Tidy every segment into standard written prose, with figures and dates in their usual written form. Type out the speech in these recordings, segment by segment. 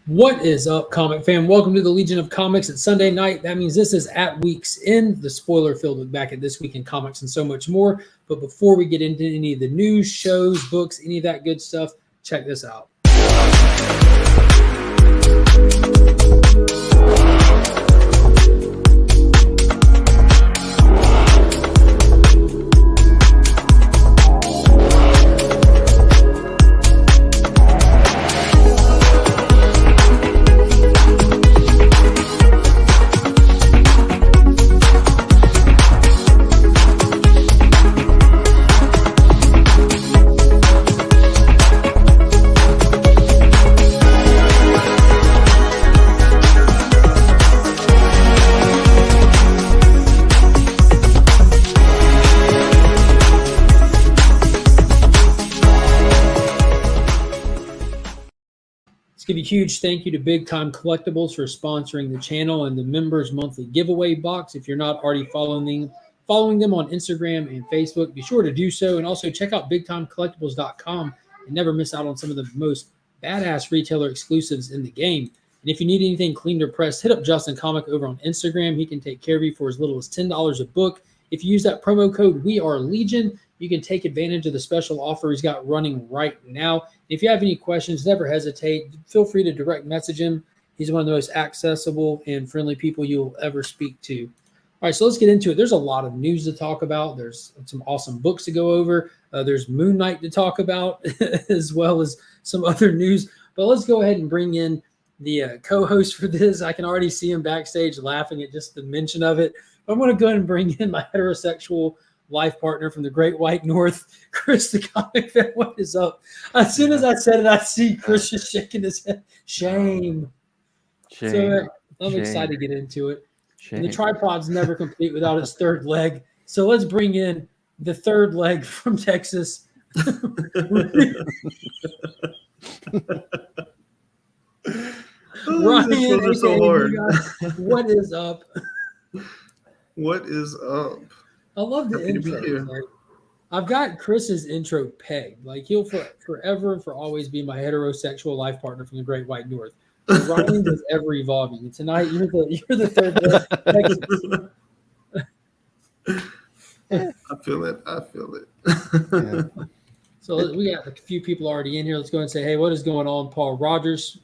What is up, Comic Fam? Welcome to the Legion of Comics. It's Sunday night. That means this is at Week's End, the spoiler-filled look back at this week in comics and so much more. But before we get into any of the news, shows, books, any of that good stuff, check this out. Give a huge thank you to Big Time Collectibles for sponsoring the channel and the members monthly giveaway box. If you're not already following them on Instagram and Facebook, be sure to do so. And also check out bigtimecollectibles.com and never miss out on some of the most badass retailer exclusives in the game. And if you need anything cleaned or pressed, hit up Justin Comic over on Instagram. He can take care of you for as little as $10 a book. If you use that promo code WeAreLegion, you can take advantage of the special offer he's got running right now. If you have any questions, never hesitate. Feel free to direct message him. He's one of the most accessible and friendly people you'll ever speak to. All right, so let's get into it. There's a lot of news to talk about. There's some awesome books to go over. There's Moon Knight to talk about, as well as some other news. But let's go ahead and bring in the co-host for this. I can already see him backstage laughing at just the mention of it. I'm going to go ahead and bring in my heterosexual life partner from the Great White North, Chris the Comic Fan. What is up? As soon as I said it, I see Chris just shaking his head. Shame. So I'm excited to get into it. And the tripod's never complete without its third leg. So let's bring in the third leg from Texas. Ryan, are so hard. What is up? What is up? I love the intro. Like, I've got Chris's intro pegged. Like, he'll forever and for always be my heterosexual life partner from the Great White North. Ryan is ever evolving. And tonight, you're the third. I feel it. Yeah. So we got a few people already in here. Let's go and say, hey, what is going on, Paul Rogers?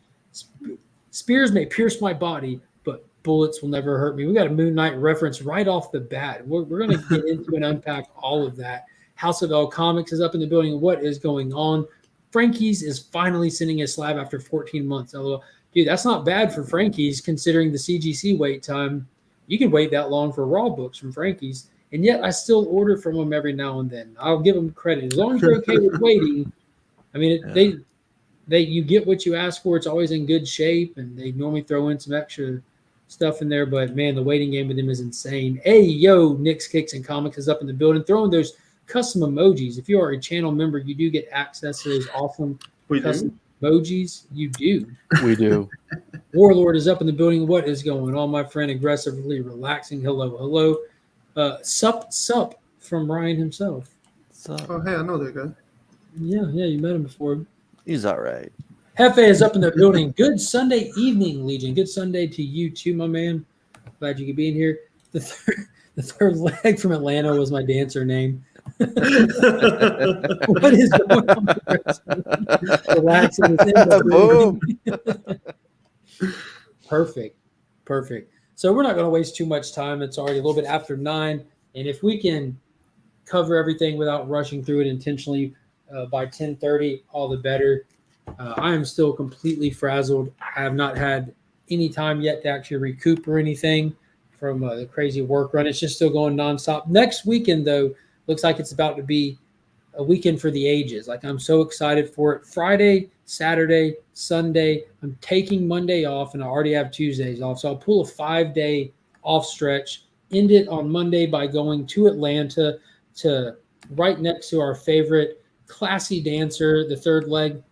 Spears may pierce my body, but bullets will never hurt me. We got a Moon Knight reference right off the bat. We're going to get into and unpack all of that. House of L Comics is up in the building. What is going on? Frankie's is finally sending a slab after 14 months. Although, dude, that's not bad for Frankie's considering the CGC wait time. You can wait that long for raw books from Frankie's, and yet I still order from them every now and then. I'll give them credit. As long as they're okay with waiting, I mean, you get what you ask for. It's always in good shape, and they normally throw in some extra stuff in there, but man, the waiting game with them is insane. Hey, yo, Nick's Kicks and Comics is up in the building, throwing those custom emojis. If you are a channel member, you do get access to those awesome custom emojis. You do. We do. Warlord is up in the building. What is going on, my friend? Aggressively relaxing. Hello. Sup from Ryan himself. Sup? Oh, hey, I know that guy. Yeah, you met him before. He's all right. Hefe is up in the building. Good Sunday evening, Legion. Good Sunday to you too, my man. Glad you could be in here. The third leg from Atlanta was my dancer name. What is going on? Relaxing. Boom. Perfect. So we're not going to waste too much time. It's already a little bit after 9. And if we can cover everything without rushing through it intentionally by 10:30, all the better. I am still completely frazzled. I have not had any time yet to actually recoup or anything from the crazy work run. It's just still going nonstop. Next weekend, though, looks like it's about to be a weekend for the ages. Like, I'm so excited for it. Friday, Saturday, Sunday. I'm taking Monday off, and I already have Tuesdays off. So I'll pull a 5-day off stretch, end it on Monday by going to Atlanta to right next to our favorite classy dancer, the third leg.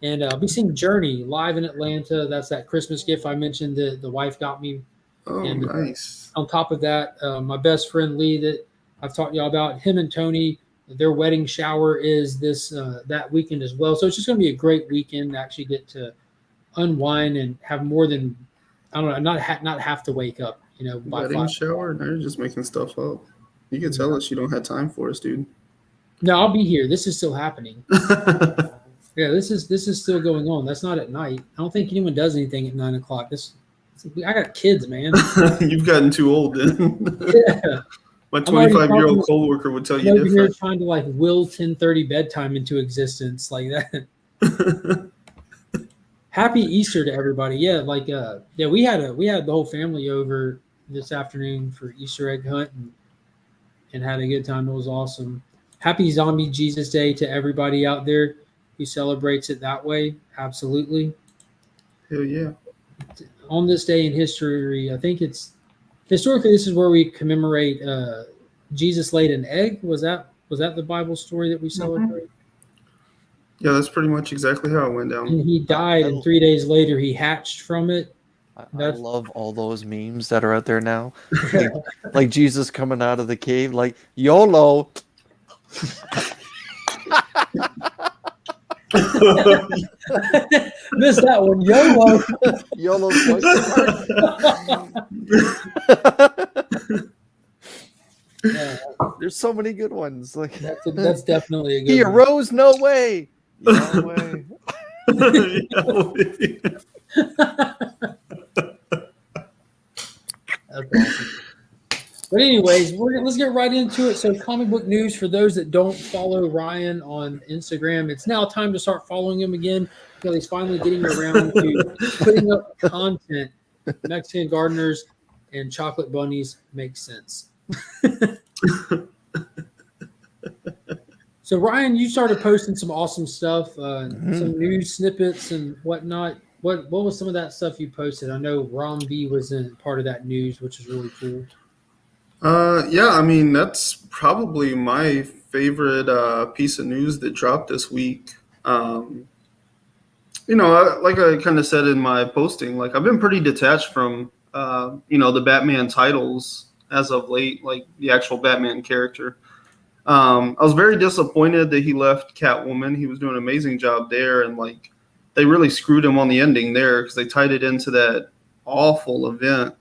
And I'll be seeing Journey live in Atlanta. That's that Christmas gift I mentioned the wife got me. Oh, And nice. on top of that, my best friend Lee that I've talked to y'all about, him and Tony, their wedding shower is this that weekend as well. So it's just going to be a great weekend to actually get to unwind and have more than, I don't know, not have to wake up, by Wedding 5. shower? Now you're just making stuff up. You can tell us you don't have time for us, dude. No, I'll be here. This is still happening. Yeah, this is still going on. That's not at night. I don't think anyone does anything at 9 o'clock. I got kids, man. You've gotten too old then. Yeah. My 25-year-old coworker would tell you over here different. trying to like will 10:30 bedtime into existence like that. Happy Easter to everybody. Yeah, we had the whole family over this afternoon for Easter egg hunt and had a good time. It was awesome. Happy Zombie Jesus Day to everybody out there who celebrates it that way. Absolutely. Hell yeah. On this day in history, I think historically this is where we commemorate Jesus laid an egg. Was that the Bible story that we celebrate? Yeah, that's pretty much exactly how it went down. And he died, and 3 days later he hatched from it. I love all those memes that are out there now. Like Jesus coming out of the cave, like YOLO. Missed that one. YOLO. YOLO. Yeah, There's so many good ones. Like that's definitely a good he one. arose, no way. No way. That's awesome. But anyways, let's get right into it. So comic book news for those that don't follow Ryan on Instagram. It's now time to start following him again because he's finally getting around to putting up content. Mexican gardeners and chocolate bunnies make sense. So Ryan, you started posting some awesome stuff, some news snippets and whatnot. What was some of that stuff you posted? I know Rom V was in part of that news, which is really cool. Yeah, I mean, that's probably my favorite piece of news that dropped this week. Like I kind of said in my posting, like I've been pretty detached from, the Batman titles as of late, like the actual Batman character. I was very disappointed that he left Catwoman. He was doing an amazing job there, and like they really screwed him on the ending there because they tied it into that awful event.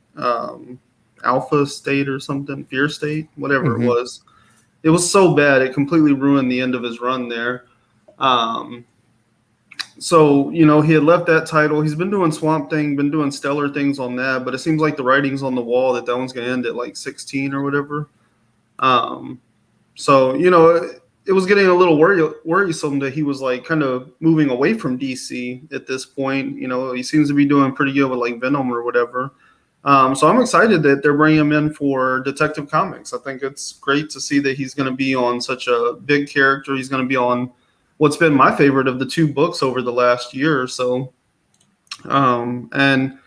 Alpha State or something, Fear State, whatever it was. It was so bad. It completely ruined the end of his run there. So, he had left that title. He's been doing Swamp Thing, been doing stellar things on that, but it seems like the writing's on the wall that one's going to end at like 16 or whatever. So, it was getting a little worrisome that he was like kind of moving away from DC at this point. He seems to be doing pretty good with like Venom or whatever. So I'm excited that they're bringing him in for Detective Comics. I think it's great to see that he's going to be on such a big character. He's going to be on what's been my favorite of the 2 books over the last year or so. And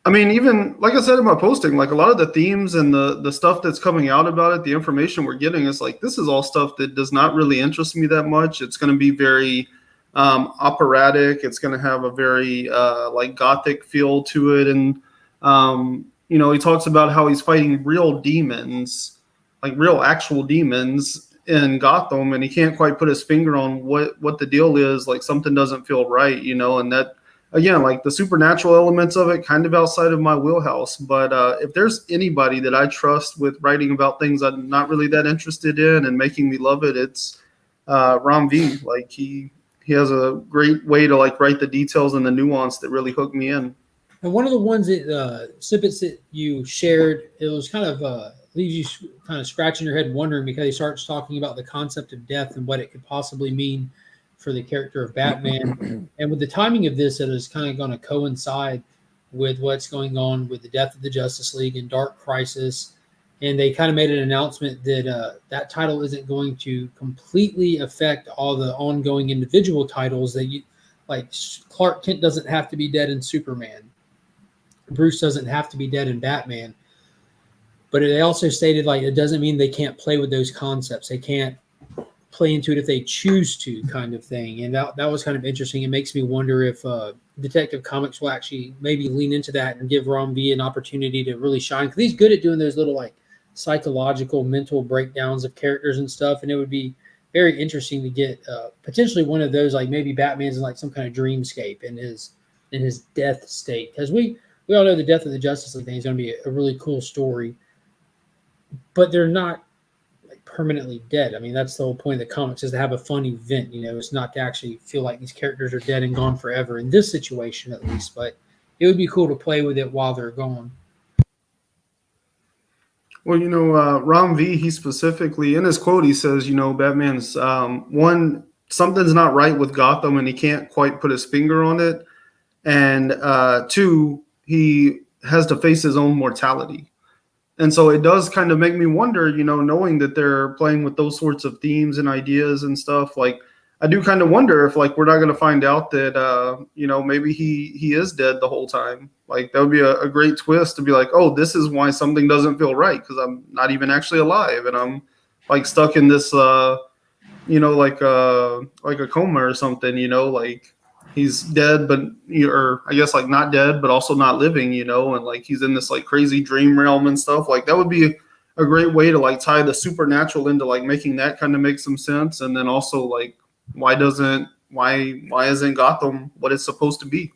I mean, even like I said in my posting, like a lot of the themes and the stuff that's coming out about it, the information we're getting is like, this is all stuff that does not really interest me that much. It's going to be very operatic. It's going to have a very like gothic feel to it. And, he talks about how he's fighting real demons, like real actual demons in Gotham, and he can't quite put his finger on what the deal is. Like something doesn't feel right, and that, again, like the supernatural elements of it kind of outside of my wheelhouse. But if there's anybody that I trust with writing about things I'm not really that interested in and making me love it, it's Rom V. Like he has a great way to like write the details and the nuance that really hook me in. And one of the ones that snippets that you shared, it was kind of leaves you kind of scratching your head wondering because he starts talking about the concept of death and what it could possibly mean for the character of Batman. And with the timing of this, it is kind of going to coincide with what's going on with the death of the Justice League and Dark Crisis. and they kind of made an announcement that that title isn't going to completely affect all the ongoing individual titles that you like. Clark Kent doesn't have to be dead in Superman. Bruce doesn't have to be dead in Batman. But they also stated like it doesn't mean they can't play with those concepts. They can't play into it if they choose to, kind of thing. And that was kind of interesting. It makes me wonder if Detective Comics will actually maybe lean into that and give Ron V an opportunity to really shine, because he's good at doing those little like psychological mental breakdowns of characters and stuff. And it would be very interesting to get potentially one of those, like maybe Batman's in like some kind of dreamscape in his death state, because we all know the death of the Justice League thing is going to be a really cool story, but they're not like permanently dead. I mean, that's the whole point of the comics, is to have a fun event. You know, it's not to actually feel like these characters are dead and gone forever in this situation, at least. But it would be cool to play with it while they're gone. Well, you know, Ron V, he specifically, in his quote, he says, you know, Batman's, one, something's not right with Gotham and he can't quite put his finger on it. And two, he has to face his own mortality. And so it does kind of make me wonder, you know, knowing that they're playing with those sorts of themes and ideas and stuff, like, I do kind of wonder if, like, we're not going to find out that, you know, maybe he is dead the whole time. Like, that would be a great twist to be like, oh, this is why something doesn't feel right, because I'm not even actually alive, and I'm, like, stuck in this, you know, like a coma or something, you know, like, he's dead, but, or I guess, like, not dead, but also not living, you know, and, like, he's in this, like, crazy dream realm and stuff. Like, that would be a great way to, like, tie the supernatural into, like, making that kind of make some sense. And then also, like, why isn't Gotham what it's supposed to be?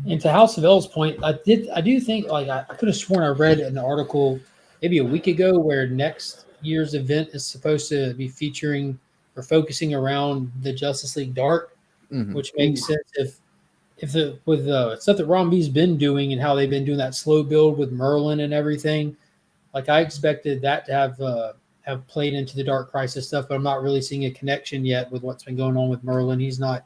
And to House of L's point, I do think, like, I could have sworn I read an article maybe a week ago where next year's event is supposed to be featuring or focusing around the Justice League Dark, which makes sense if with stuff that Ron V's been doing and how they've been doing that slow build with Merlin and everything. Like, I expected that to have played into the Dark Crisis stuff, but I'm not really seeing a connection yet with what's been going on with Merlin. He's not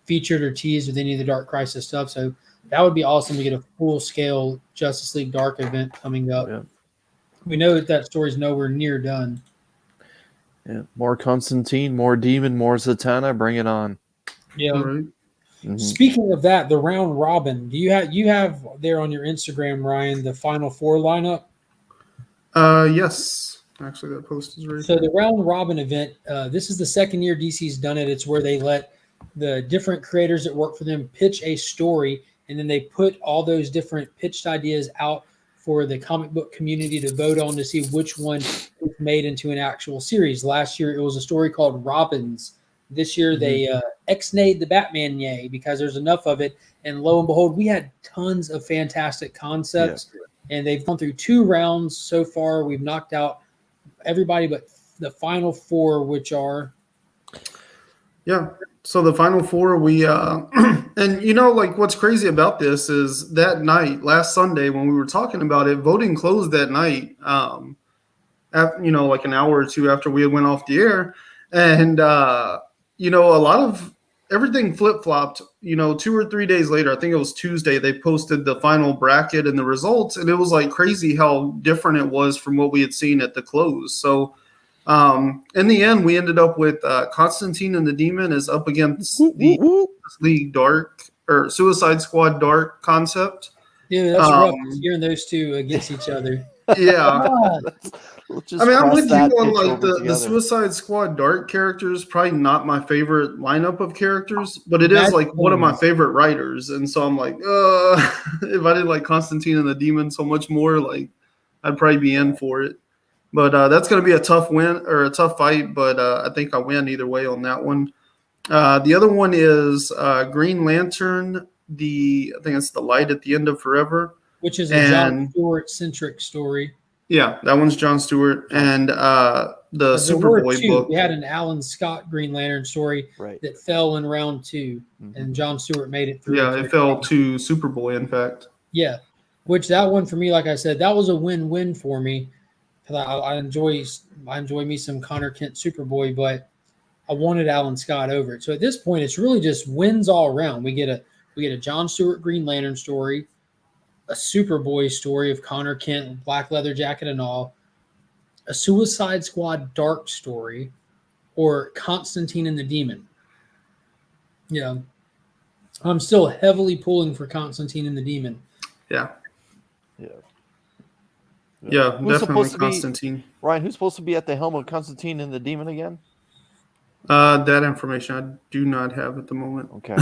featured or teased with any of the Dark Crisis stuff, so that would be awesome to get a full-scale Justice League Dark event coming up. Yeah. We know that story's nowhere near done. Yeah, more Constantine, more Demon, more Zatanna. Bring it on. Yeah. Right. Speaking of that, the round robin. Do you have there on your Instagram, Ryan, the Final Four lineup? Yes. Actually, that post is right. So the round robin event. This is the second year DC's done it. It's where they let the different creators that work for them pitch a story, and then they put all those different pitched ideas out for the comic book community to vote on to see which one is made into an actual series. Last year, it was a story called Robins. This year, they ex-nayed the Batman yay because there's enough of it. And lo and behold, we had tons of fantastic concepts. Yeah. And they've gone through 2 rounds so far. We've knocked out everybody but the final 4, which are... Yeah. So the final 4, we and you know, like, what's crazy about this is that night, last Sunday, when we were talking about it, voting closed that night. After, you know, like an hour or 2 after we had went off the air, and you know, a lot of everything flip flopped. You know, 2 or 3 days later, I think it was Tuesday, they posted the final bracket and the results, and it was like crazy how different it was from what we had seen at the close. So. In the end, we ended up with Constantine and the Demon is up against the League Dark or Suicide Squad Dark concept. Yeah, that's rough hearing those two against each other. Yeah. I mean, I'm with you on like the Suicide Squad Dark characters, probably not my favorite lineup of characters, but it is like one of my favorite writers. And so I'm like, if I did like Constantine and the Demon so much more, like I'd probably be in for it. But that's going to be a tough win or a tough fight. But I think I win either way on that one. The other one is Green Lantern. I think it's The Light at the End of Forever, which is a John Stewart centric story. Yeah, that one's John Stewart, and the Superboy book. We had an Alan Scott Green Lantern story that fell in round 2, and John Stewart made it through. Yeah, it fell to Superboy, in fact. Yeah, which that one for me, like I said, that was a win-win for me. I enjoy me some Connor Kent Superboy, but I wanted Alan Scott over it. So at this point, it's really just wins all around. We get a John Stewart Green Lantern story, a Superboy story of Connor Kent, black leather jacket and all, a Suicide Squad dark story, or Constantine and the Demon. Yeah. I'm still heavily pulling for Constantine and the Demon. Yeah. Yeah. Yeah, Who's definitely supposed to be Constantine. Ryan? Who's supposed to be at the helm of Constantine and the Demon again? That information I do not have at the moment. Okay.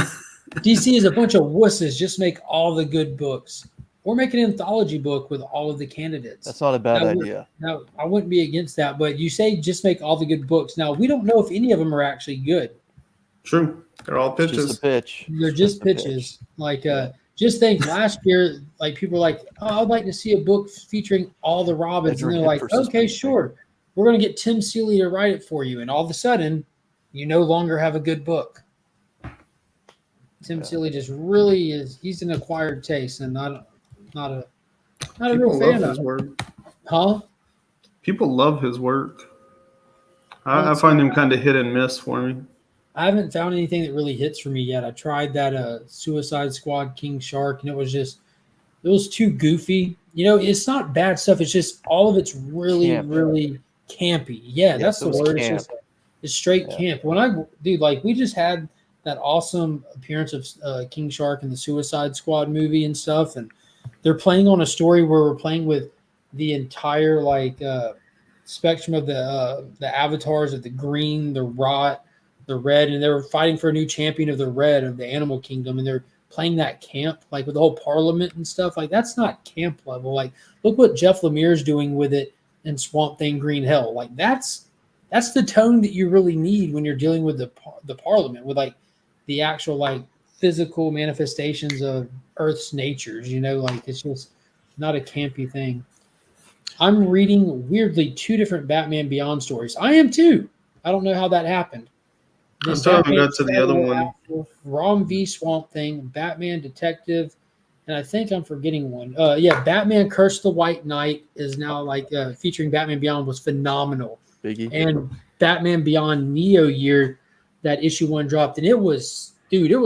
DC is a bunch of wusses. Just make all the good books, or make an anthology book with all of the candidates. That's not a bad idea. No, I wouldn't be against that. But you say just make all the good books. Now we don't know if any of them are actually good. True, they're all It's pitches. just a pitch. They're just pitches. Like, just think last year, like people were like, "Oh, I'd like to see a book featuring all the Robins," and they're like, "Okay, sure, we're going to get Tim Seeley to write it for you," and all of a sudden, you no longer have a good book. Tim Seeley just really is—he's an acquired taste, and not a real fan of his work. Huh? People love his work. I find him kind of hit and miss for me. I haven't found anything that really hits for me yet. I tried that Suicide Squad King Shark, and it was too goofy. You know, it's not bad stuff. It's just all of it's really, really campy. Yeah, that's the word. It's straight camp. Like we just had that awesome appearance of King Shark in the Suicide Squad movie and stuff, and they're playing on a story where we're playing with the entire spectrum of the avatars of the green, the rot, the red, and they were fighting for a new champion of the red of the animal kingdom, and they're playing that camp like with the whole parliament and stuff. Like that's not camp level. Like look what Jeff Lemire's doing with it in Swamp Thing Green Hell. Like that's the tone that you really need when you're dealing with the parliament, with like the actual like physical manifestations of Earth's natures. You know, like it's just not a campy thing. I'm reading weirdly 2 different Batman Beyond stories. I am too. I don't know how that happened. I still haven't got to the other one. Rom v Swamp Thing, Batman Detective, and I think I'm forgetting one. Batman Curse the White Knight is now featuring Batman Beyond was phenomenal. Biggie. And Batman Beyond Neo Year, that issue 1 dropped, and it was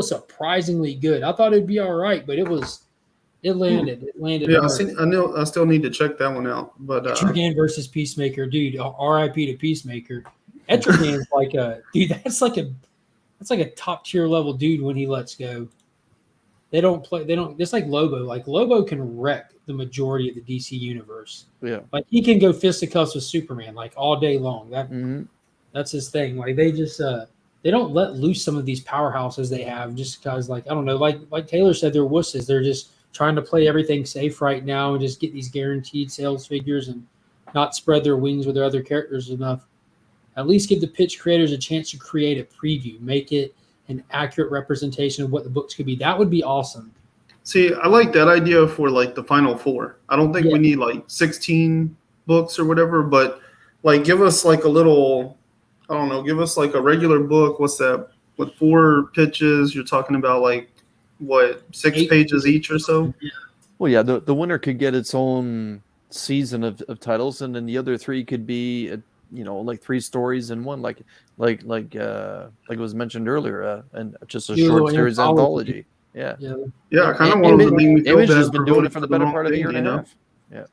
surprisingly good. I thought it'd be all right, but it landed. It landed. Yeah, I still need to check that one out. But Etrigan versus Peacemaker, dude. R.I.P. to Peacemaker. Etrigan's that's like a top tier level dude when he lets go. It's like Lobo. Like Lobo can wreck the majority of the DC universe. Yeah. Like he can go fisticuffs with Superman like all day long. That's his thing. Like they just they don't let loose some of these powerhouses they have just because I don't know, like Taylor said, they're wusses. They're just trying to play everything safe right now and just get these guaranteed sales figures and not spread their wings with their other characters enough. At least give the pitch creators a chance to create a preview, make it an accurate representation of what the books could be. That would be awesome. See, I like that idea for the Final Four. I don't think we need 16 books or whatever, but give us a little, I don't know, give us a regular book. What's that? With 4 pitches, you're talking about 6 pages each or so? Yeah. Well, yeah, the winner could get its own season of titles, and then the other 3 could be 3 stories in one, like it was mentioned earlier, and just a short series anthology. Yeah. I kind of want to leave me. Image has been doing it for the better part of a year and a half. Yeah.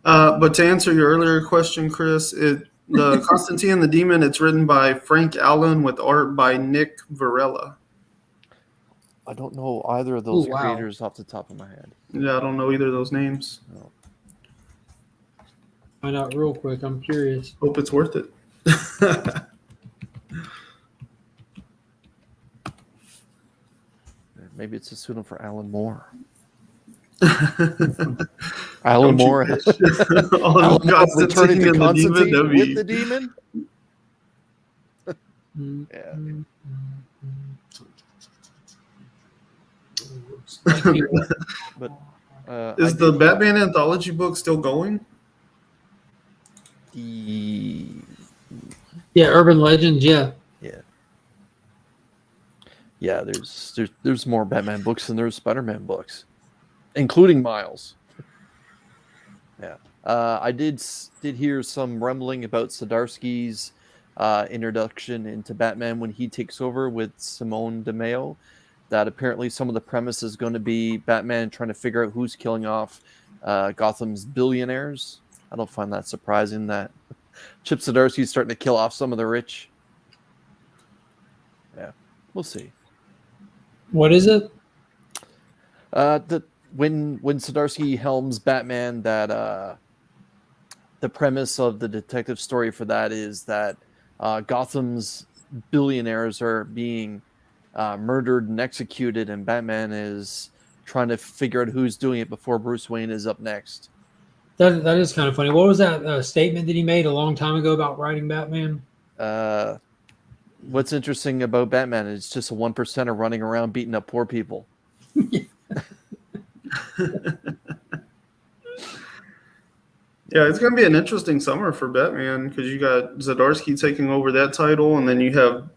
But to answer your earlier question, Chris, the Constantine and the Demon, it's written by Frank Allen with art by Nick Varela. I don't know either of those creators off the top of my head. Yeah, I don't know either of those names. No. Find out real quick. I'm curious. Hope it's worth it. Maybe it's a pseudonym for Alan Moore. Alan Moore. Alan Moore returning to Constantine with the Demon. Yeah. But is the Batman anthology book still going? Urban Legends, yeah. There's more Batman books than there's Spider-Man books, including Miles. Yeah, I did hear some rumbling about Zdarsky's introduction into Batman when he takes over with Simone DeMeo. that apparently some of the premise is going to be Batman trying to figure out who's killing off Gotham's billionaires. I don't find that surprising that Chip Zdarsky's starting to kill off some of the rich. Yeah, we'll see. What is it? When Zdarsky helms Batman, that the premise of the detective story for that is that Gotham's billionaires are being murdered and executed, and Batman is trying to figure out who's doing it before Bruce Wayne is up next. That is kind of funny. What was that statement that he made a long time ago about writing Batman? What's interesting about Batman is just a 1%er running around beating up poor people. Yeah, it's going to be an interesting summer for Batman because you got Zdarsky taking over that title, and then you have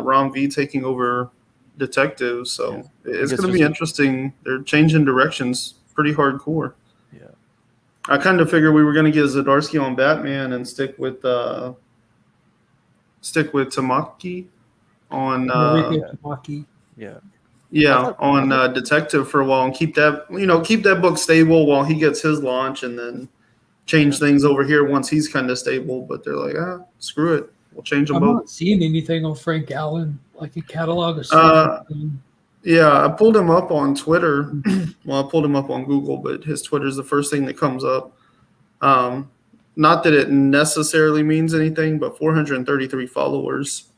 Ron V taking over Detectives. So it's going to be interesting. They're changing directions pretty hardcore. Yeah, I kind of figured we were going to get Zdarsky on Batman and stick with Tamaki on Tamaki. on Detective for a while and keep that book stable while he gets his launch, and then change things over here once he's kind of stable. But they're like, screw it, we'll change them both. I'm not seeing anything on Frank Allen, like a catalog of stuff. Yeah, I pulled him up on Twitter. Well, I pulled him up on Google, but his Twitter is the first thing that comes up. Not that it necessarily means anything, but 433 followers.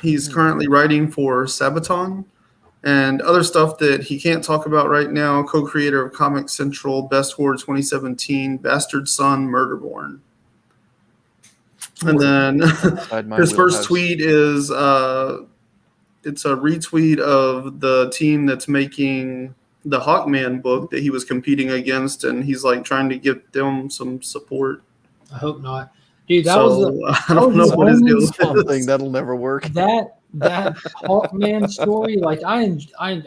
He's currently writing for Sabaton and other stuff that he can't talk about right now. Co-creator of Comic Central, Best Horror 2017, Bastard Son, Murderborn. And then his first tweet is it's a retweet of the team that's making the Hawkman book that he was competing against, and he's like trying to give them some support. I hope not, dude. I don't know what his deal is. Something that'll never work. That Hawkman story, like I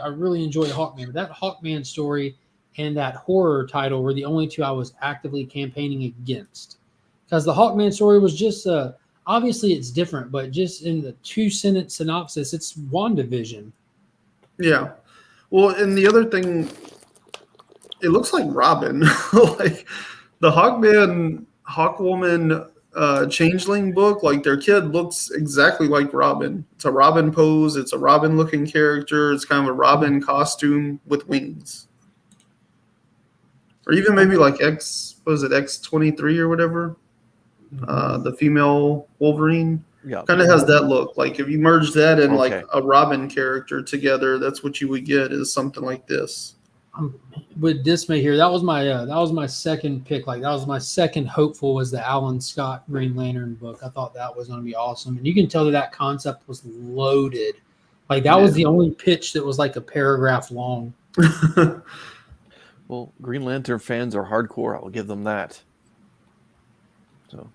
really enjoy Hawkman, but that Hawkman story and that horror title were the only two I was actively campaigning against, because the Hawkman story was just obviously it's different, but just in the 2-sentence synopsis, it's WandaVision. Yeah. Well, and the other thing, it looks like Robin. Like the Hawkwoman Changeling book, like their kid looks exactly like Robin. It's a Robin pose. It's a Robin looking character. It's kind of a Robin costume with wings. Or even maybe like X23 or whatever. The female Wolverine. Yeah, kind of has that look. Like if you merge that and like a Robin character together, that's what you would get, is something like this. With dismay here, that was my second pick. Like that was my second hopeful, was the Alan Scott Green Lantern book. I thought that was going to be awesome, and you can tell that concept was loaded. Like that was the only pitch that was like a paragraph long. Well, Green Lantern fans are hardcore. I will give them that. So.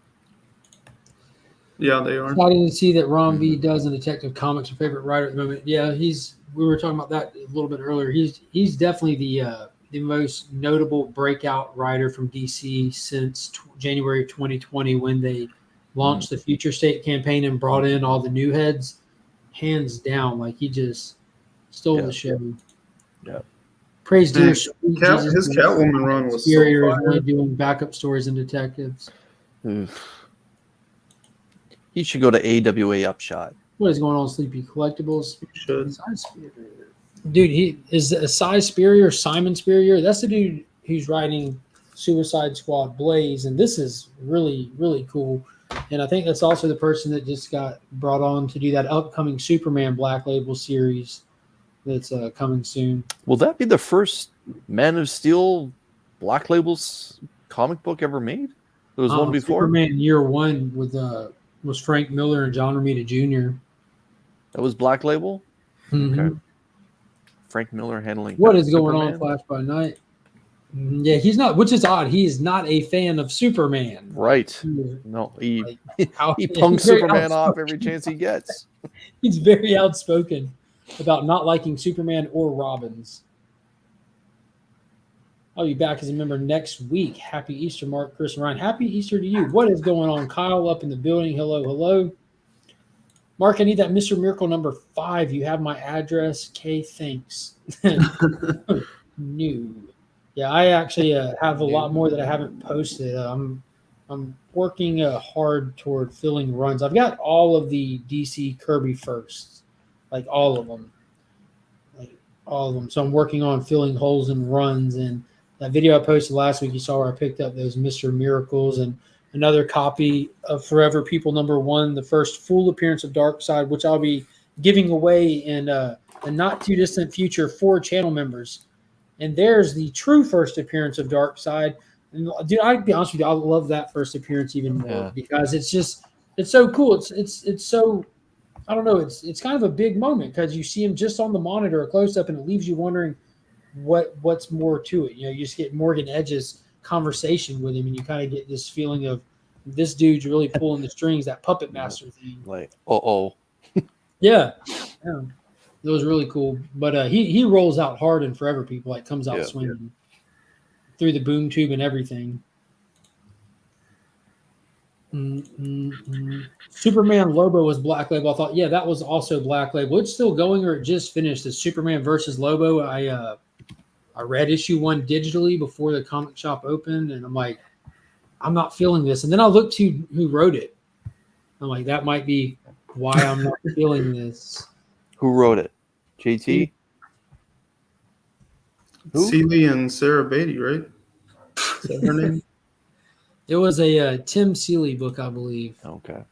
Yeah, they are. Exciting to see that Ron V does in Detective Comics, your favorite writer at the moment. Yeah, we were talking about that a little bit earlier. He's definitely the most notable breakout writer from DC since January 2020, when they launched the Future State campaign and brought in all the new heads. Hands down, like he just stole the show. Yeah. Praise dear his Catwoman run was so fire. Really doing backup stories and detectives. He should go to AWA Upshot. What is going on, Sleepy Collectibles? He should. Dude, he is Cy Spurrier, Simon Spurrier. That's the dude who's writing Suicide Squad Blaze, and this is really, really cool. And I think that's also the person that just got brought on to do that upcoming Superman Black Label series that's coming soon. Will that be the first Man of Steel Black Label's comic book ever made? There was one before? Superman Year One was Frank Miller and John Romita Jr. That was Black Label? Mm-hmm. Okay. Frank Miller handling what is going on, Flash by Night? Yeah, he's not, which is odd. He is not a fan of Superman. Right. No, he punks Superman off every chance he gets. He's very outspoken about not liking Superman or Robins. I'll be back as a member next week. Happy Easter, Mark, Chris, and Ryan. Happy Easter to you. What is going on? Kyle up in the building. Hello, hello. Mark, I need that Mr. Miracle number 5. You have my address. K, thanks. New. Yeah, I actually have a lot more that I haven't posted. I'm working hard toward filling runs. I've got all of the DC Kirby firsts, like all of them. So I'm working on filling holes in runs. And that video I posted last week, you saw where I picked up those Mr. Miracles and another copy of Forever People number 1, the first full appearance of Darkseid, which I'll be giving away in a not too distant future for channel members. And there's the true first appearance of Darkseid. And dude, I'd be honest with you, I love that first appearance even more because it's so cool. It's so, I don't know, it's kind of a big moment because you see him just on the monitor, a close up, and it leaves you wondering what's more to it. You know, you just get Morgan Edge's conversation with him, and you kind of get this feeling of this dude's really pulling the strings, that puppet master thing. Like, yeah. It was really cool. But he rolls out hard in Forever People, like comes out swinging through the boom tube and everything. Superman Lobo was Black Label. I thought, that was also Black Label. It's still going, or it just finished. The Superman versus Lobo. I read issue 1 digitally before the comic shop opened, and I'm like, I'm not feeling this. And then I looked to who wrote it. I'm like, that might be why I'm not feeling this. Who wrote it? JT? Seeley and Sarah Beatty, right? Is that her name? It was a Tim Seeley book, I believe. Okay.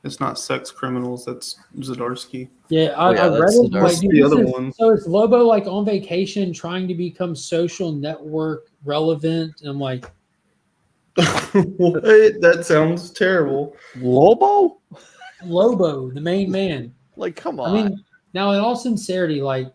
It's not Sex Criminals. That's Zdarsky. Yeah, I read it. Like, the other one. So it's Lobo like on vacation trying to become social network relevant. And I'm like, what? That sounds terrible. Lobo, the main man. Like, come on. I mean, now in all sincerity, like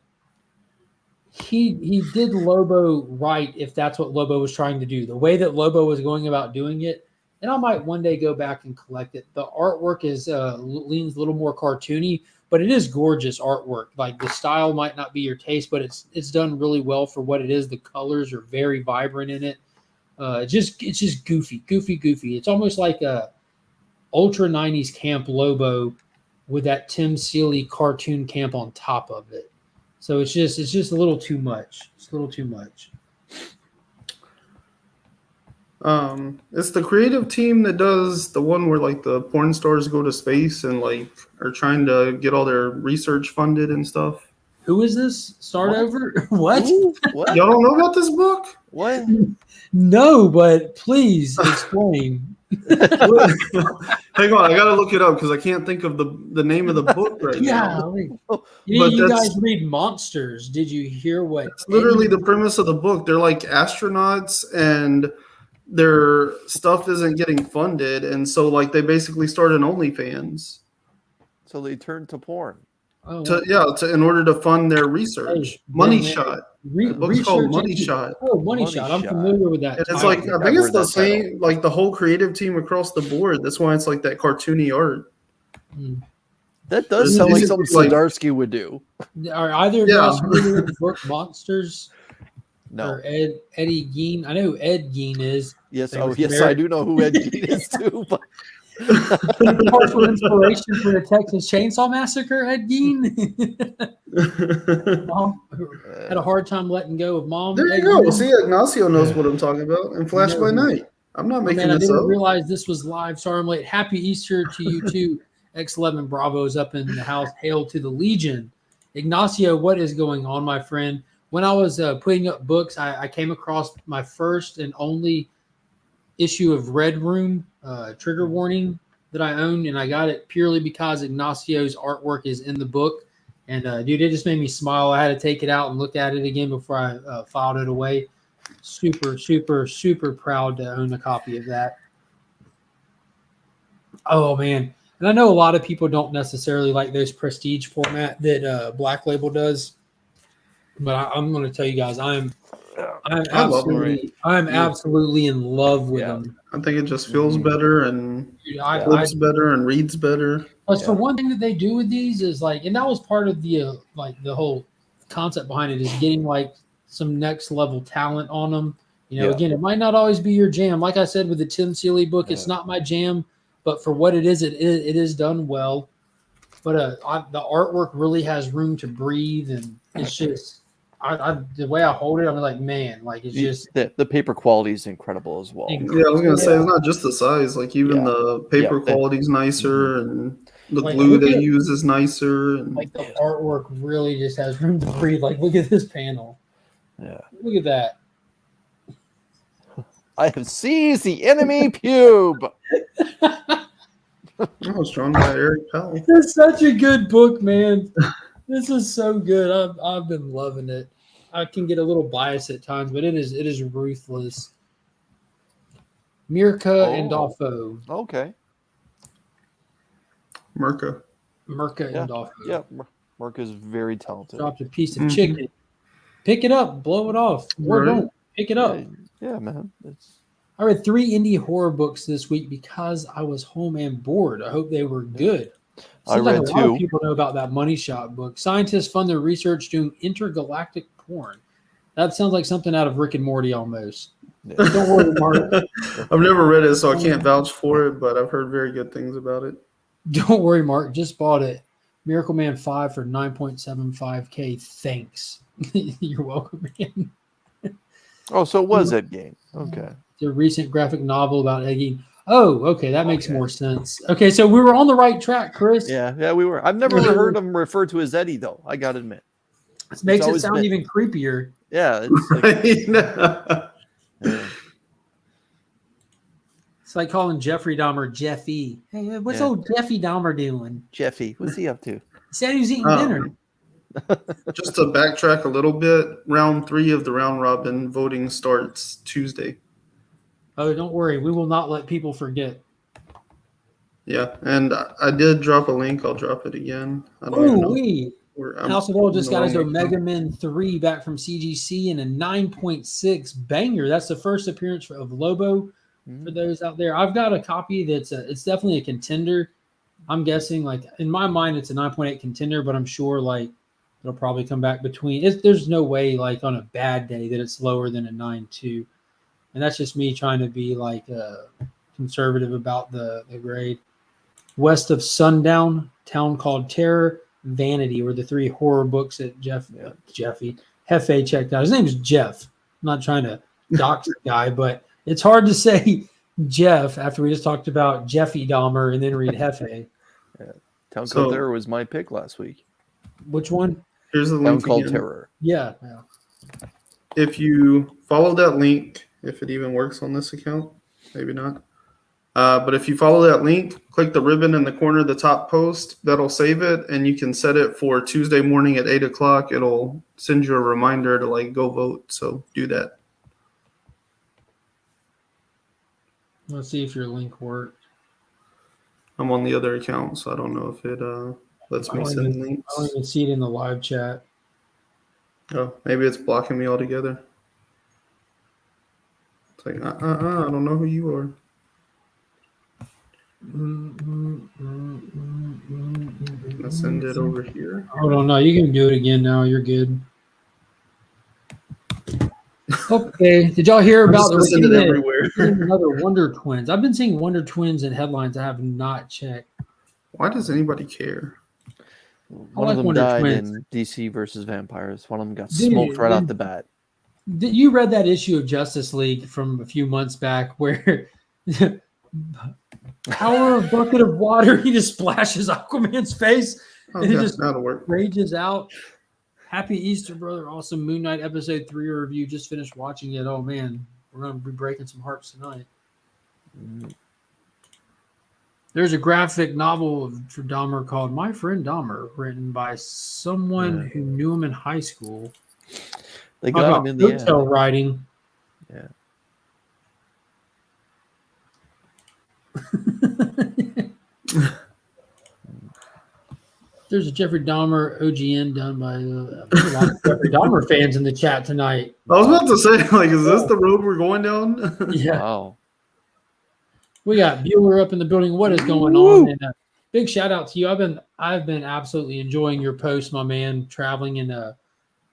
he did Lobo right if that's what Lobo was trying to do. The way that Lobo was going about doing it, and I might one day go back and collect it. The artwork is leans a little more cartoony, but it is gorgeous artwork. Like the style might not be your taste, but it's done really well for what it is. The colors are very vibrant in it. It's just goofy. It's almost like a ultra 90s camp Lobo with that Tim Seeley cartoon camp on top of it. So it's just a little too much. It's a little too much. It's the creative team that does the one where like the porn stars go to space and like are trying to get all their research funded and stuff. Who is this? Start over? What? Ooh, what? Y'all don't know about this book? What? No, but please explain. Hang on, I gotta look it up because I can't think of the name of the book right now. You guys read Monsters. Did you hear what? It's literally the premise of the book. They're like astronauts and their stuff isn't getting funded, and so like they basically start an OnlyFans. So they turned to porn. In order to fund their research. Hey, Money Shot. The book's called Money Shot. Oh, Money Shot. I'm familiar with that. And it's like I think it's the same, like the whole creative team across the board. That's why it's like that cartoony art. That does sound like something Zdarsky would do. Are either of us familiar with the book Monsters? No. Or Eddie Gein? I know who Ed Gein is. Yes, I do know who Ed Gein is too. But partial inspiration for the Texas Chainsaw Massacre, Ed Gein. Mom had a hard time letting go of Mom. There you go. See, Ignacio knows what I'm talking about. And Flash by Night. I'm not making this up. I didn't realize this was live. Sorry, I'm late. Happy Easter to you too. X11 Bravo's up in the house. Hail to the Legion. Ignacio, what is going on, my friend? When I was putting up books, I came across my first and only issue of Red Room, Trigger Warning, that I own, and I got it purely because Ignacio's artwork is in the book. And dude, it just made me smile. I had to take it out and look at it again before I filed it away. Super, super, super proud to own a copy of that. Oh man. And I know a lot of people don't necessarily like those prestige format that Black Label does, but I'm going to tell you guys, I'm absolutely in love with them. I think it just feels better and looks better and reads better. Plus, for one thing that they do with these is like, and that was part of the the whole concept behind it is getting like some next level talent on them. You know, again, it might not always be your jam. Like I said with the Tim Seeley book, it's not my jam, but for what it is done well. But the artwork really has room to breathe, and it's just the way I hold it, I'm like, man, like it's just the paper quality is incredible as well. Yeah, I was gonna say it's not just the size, like even the paper quality is nicer, and the glue they use is nicer, and like the artwork really just has room to breathe. Like, look at this panel. Yeah, look at that. I have seized the enemy pube. That was drawn by Eric Powell. It's such a good book, man. This is so good. I've been loving it. I can get a little biased at times, but it is ruthless. Mirka and Dolfo. Okay. Mirka and Dolfo. Yeah, Mirka is very talented. Dropped a piece of chicken. Pick it up, blow it off, or don't pick it up. Yeah, man. I read 3 indie horror books this week because I was home and bored. I hope they were good. I read like a 2. lot of people know about that Money Shot book. Scientists fund their research doing intergalactic porn. That sounds like something out of Rick and Morty almost. Yeah. Don't worry, Mark. I've never read it, so I can't vouch for it, but I've heard very good things about it. Don't worry, Mark. Just bought it. Miracle Man 5 for 9.75K. Thanks. You're welcome, man. Oh, so it was Ed Gein. Okay. The recent graphic novel about Ed Gein. Oh, okay. That makes more sense. Okay, so we were on the right track, Chris. Yeah, we were. I've never heard him referred to as Eddie, though. I got to admit. This makes it sound even creepier. Yeah. It's like, it's like calling Jeffrey Dahmer Jeffy. Hey, what's old Jeffy Dahmer doing? Jeffy, what's he up to? He said he was eating dinner. Just to backtrack a little bit, round 3 of the round robin voting starts Tuesday. Oh, don't worry. We will not let people forget. Yeah, and I did drop a link. I'll drop it again. I don't even know. House of Oil just got his Omega Men 3 back from CGC and a 9.6 banger. That's the first appearance of Lobo for those out there. I've got a copy that's it's definitely a contender. I'm guessing, like, in my mind, it's a 9.8 contender, but I'm sure, like, it'll probably come back between. There's no way, like, on a bad day that it's lower than a 9.2. And that's just me trying to be, like, conservative about the grade. West of Sundown, Town Called Terror, Vanity were the 3 horror books that Hefe checked out. His name is Jeff. I'm not trying to dox the guy, but it's hard to say Jeff after we just talked about Jeffy Dahmer and then read Hefe. Town Called Terror was my pick last week. Which one? Here's the link. Town Called Terror. Yeah. If you follow that link, if it even works on this account, maybe not. But if you follow that link, click the ribbon in the corner of the top post. That'll save it, and you can set it for Tuesday morning at 8 o'clock. It'll send you a reminder to, like, go vote. So do that. Let's see if your link worked. I'm on the other account, so I don't know if it lets me send links. I don't even see it in the live chat. Oh, maybe it's blocking me altogether. It's like, I don't know who you are. Let's send it over here. Hold on, no, you can do it again now. You're good. Okay, did y'all hear about another Wonder Twins? I've been seeing Wonder Twins in headlines. I have not checked. Why does anybody care? One of them died in DC versus Vampires. One of them got smoked right off the bat. You read that issue of Justice League from a few months back where power of bucket of water, he just splashes Aquaman's face and he just rages out. Happy Easter, brother. Awesome Moon Knight episode 3 review. Just finished watching it. Oh, man. We're going to be breaking some hearts tonight. There's a graphic novel for Dahmer called My Friend Dahmer, written by someone who knew him in high school. They got him in the hotel writing. Yeah. There's a Jeffrey Dahmer OGN done by a lot of Jeffrey Dahmer fans in the chat tonight. I was about to say, like, is this the road we're going down? Yeah. Wow. We got Bueller up in the building. What is going on? And big shout out to you. I've been absolutely enjoying your posts, my man. Traveling and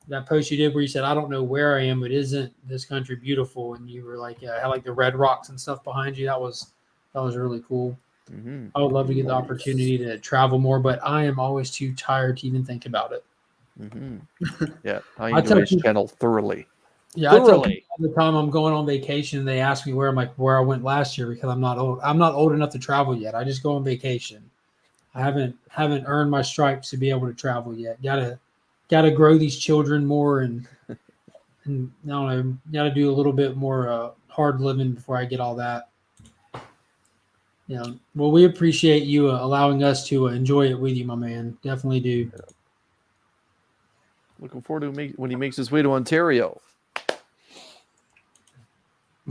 that post you did where you said, "I don't know where I am, but isn't this country beautiful?" And you were like, had like the red rocks and stuff behind you. That was really cool. Mm-hmm. I would love to get the opportunity to travel more, but I am always too tired to even think about it. Mm-hmm. Yeah, I I enjoy tell his people, channel thoroughly. yeah, I tell Thoroughly. people all the time I'm going on vacation. They ask me where I'm like where I went last year because I'm not old. I'm not old enough to travel yet. I just go on vacation. I haven't earned my stripes to be able to travel yet. Gotta grow these children more and I don't know. Gotta do a little bit more hard living before I get all that. Yeah. Well, we appreciate you allowing us to enjoy it with you, my man. Definitely do. Looking forward to when he makes his way to Ontario.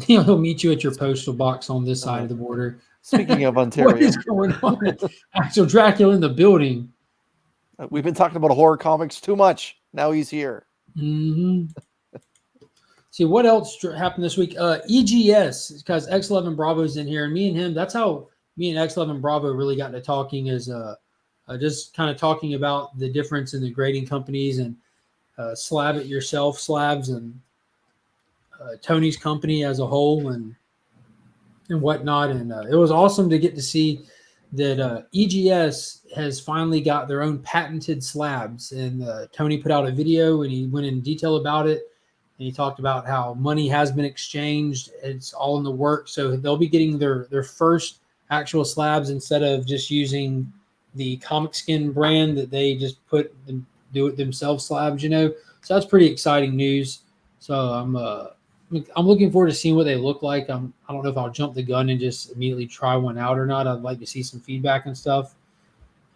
He'll meet you at your postal box on this side of the border. Speaking of What Ontario, is going on? Actual Dracula in the building. we've been talking about horror comics too much. Now he's here. Mm-hmm. See what else happened this week. EGS, because X11 Bravo's in here, and me and him. That's how me and X11 Bravo really got to talking. Is just kind of talking about the difference in the grading companies and slab it yourself slabs and Tony's company as a whole and whatnot. And it was awesome to get to see that EGS has finally got their own patented slabs. And Tony put out a video and he went in detail about it. And he talked about how money has been exchanged. It's all in the works. So they'll be getting their first actual slabs instead of just using the Comic Skin brand that they just do it themselves slabs, So that's pretty exciting news. So I'm looking forward to seeing what they look like. I don't know if I'll jump the gun and just immediately try one out or not. I'd like to see some feedback and stuff.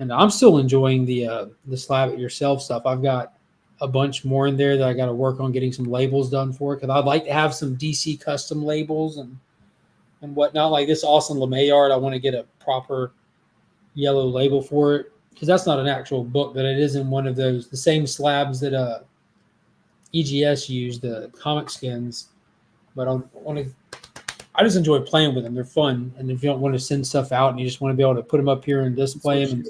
And I'm still enjoying the slab it yourself stuff. I've got a bunch more in there that I got to work on getting some labels done for because I'd like to have some DC custom labels and whatnot. Like this awesome LeMay art, I want to get a proper yellow label for it because that's not an actual book, but it is in one of the same slabs that EGS used, the Comic Skins. But I just enjoy playing with them. They're fun, and if you don't want to send stuff out and you just want to be able to put them up here and display them,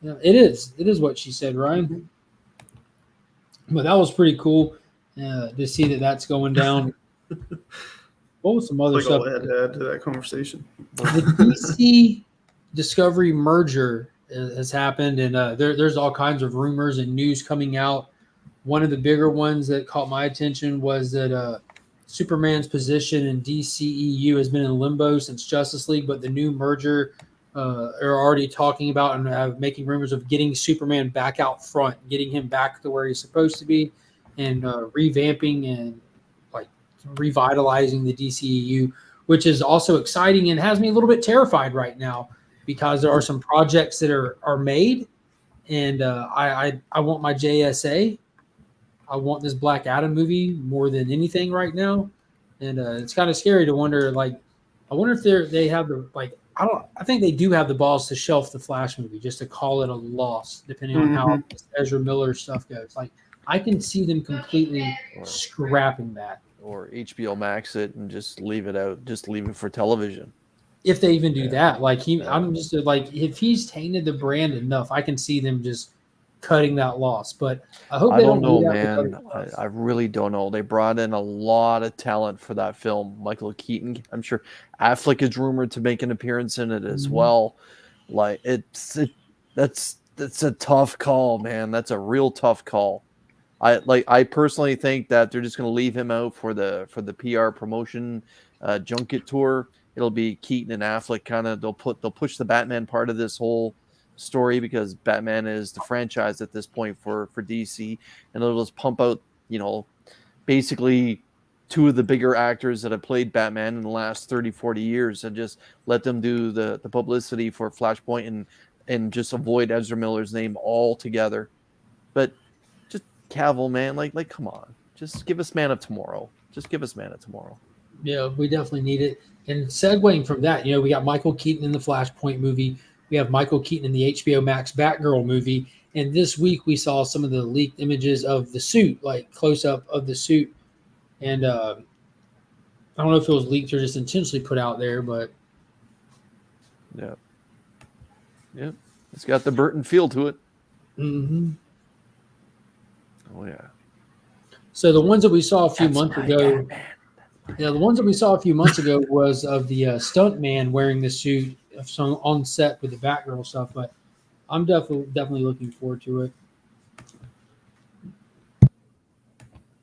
it is what she said, Ryan. But that was pretty cool to see that that's going down. What was some other stuff? All I had to add to that conversation. The DC Discovery merger has happened, and there's all kinds of rumors and news coming out. One of the bigger ones that caught my attention was that Superman's position in DCEU has been in limbo since Justice League, but the new merger are already talking about and making rumors of getting Superman back out front, getting him back to where he's supposed to be, and revamping and like revitalizing the DCEU, which is also exciting and has me a little bit terrified right now because there are some projects that are made, and I want my JSA. I want this Black Adam movie more than anything right now, and it's kind of scary to wonder. Like, I wonder if they have the I think they do have the balls to shelf the Flash movie just to call it a loss, depending on how Ezra Miller stuff goes. Like, I can see them completely scrapping that, or HBO Max it and just leave it out, just leave it for television. If they even do that, I'm just like, if he's tainted the brand enough, I can see them just cutting that loss. But I hope I they don't know, do man. I really don't know. They brought in a lot of talent for that film. Michael Keaton, I'm sure Affleck is rumored to make an appearance in it as well. Like that's a tough call, man. That's a real tough call. I personally think that they're just going to leave him out for the PR promotion junket tour. It'll be Keaton and Affleck kind of they'll push the Batman part of this whole story because Batman is the franchise at this point for DC, and it'll just pump out, basically two of the bigger actors that have played Batman in the last 30-40 years and just let them do the publicity for Flashpoint and just avoid Ezra Miller's name altogether. But just Cavill, man, like come on. Just give us Man of Tomorrow. Yeah, we definitely need it. And segueing from that, we got Michael Keaton in the Flashpoint movie. We have Michael Keaton in the HBO Max Batgirl movie. And this week we saw some of the leaked images of the suit, like close-up of the suit. And I don't know if it was leaked or just intentionally put out there, but... Yeah. It's got the Burton feel to it. Mm-hmm. Oh, yeah. So the ones that we saw a few months ago, the ones that we saw a few months ago was of the stunt man wearing the suit on set with the Batgirl stuff. But I'm definitely looking forward to it.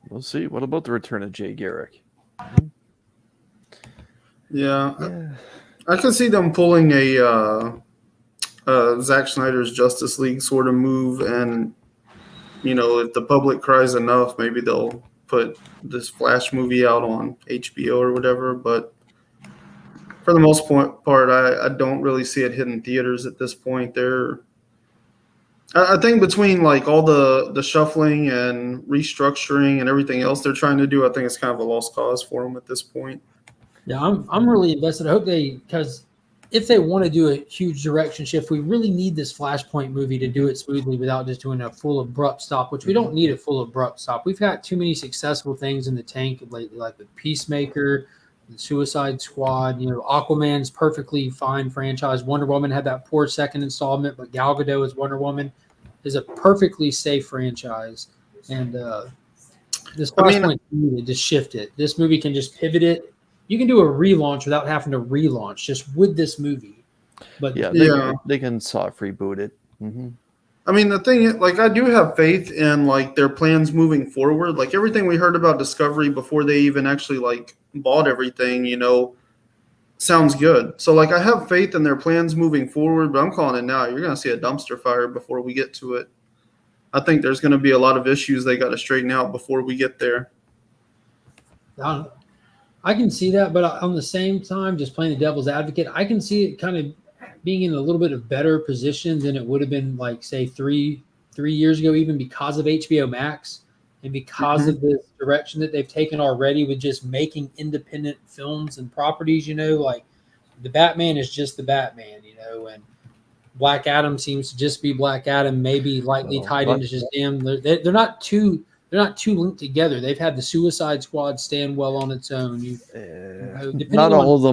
We'll see. What about the return of Jay Garrick? Yeah. I can see them pulling a Zack Snyder's Justice League sort of move, and if the public cries enough, maybe they'll put this Flash movie out on HBO or whatever. But for the most part, I don't really see it hitting theaters at this point. I think between like all the shuffling and restructuring and everything else they're trying to do, I think it's kind of a lost cause for them at this point. Yeah, I'm really invested. I hope because if they want to do a huge direction shift, we really need this Flashpoint movie to do it smoothly without just doing a full abrupt stop, which we don't need a full abrupt stop. We've got too many successful things in the tank lately, like the Peacemaker, the Suicide Squad. Aquaman's perfectly fine franchise. Wonder Woman had that poor second installment, but Gal Gadot as Wonder Woman is a perfectly safe franchise. And this Flashpoint needed to shift it. This movie can just pivot it. You can do a relaunch without having to relaunch, just with this movie. But they can soft reboot it. Mm-hmm. I mean, the thing is, like, I do have faith in like their plans moving forward. Like everything we heard about Discovery before they even actually like bought everything, sounds good. So like I have faith in their plans moving forward, but I'm calling it now. You're gonna see a dumpster fire before we get to it. I think there's gonna be a lot of issues they got to straighten out before we get there. I can see that, but on the same time, just playing the devil's advocate, I can see it kind of being in a little bit of better position than it would have been, like, say, three years ago, even because of HBO Max and because of this direction that they've taken already with just making independent films and properties. Like the Batman is just the Batman, and Black Adam seems to just be Black Adam, maybe lightly tied into Shazam. They're not too. They're not too linked together. They've had the Suicide Squad stand well on its own. Not all of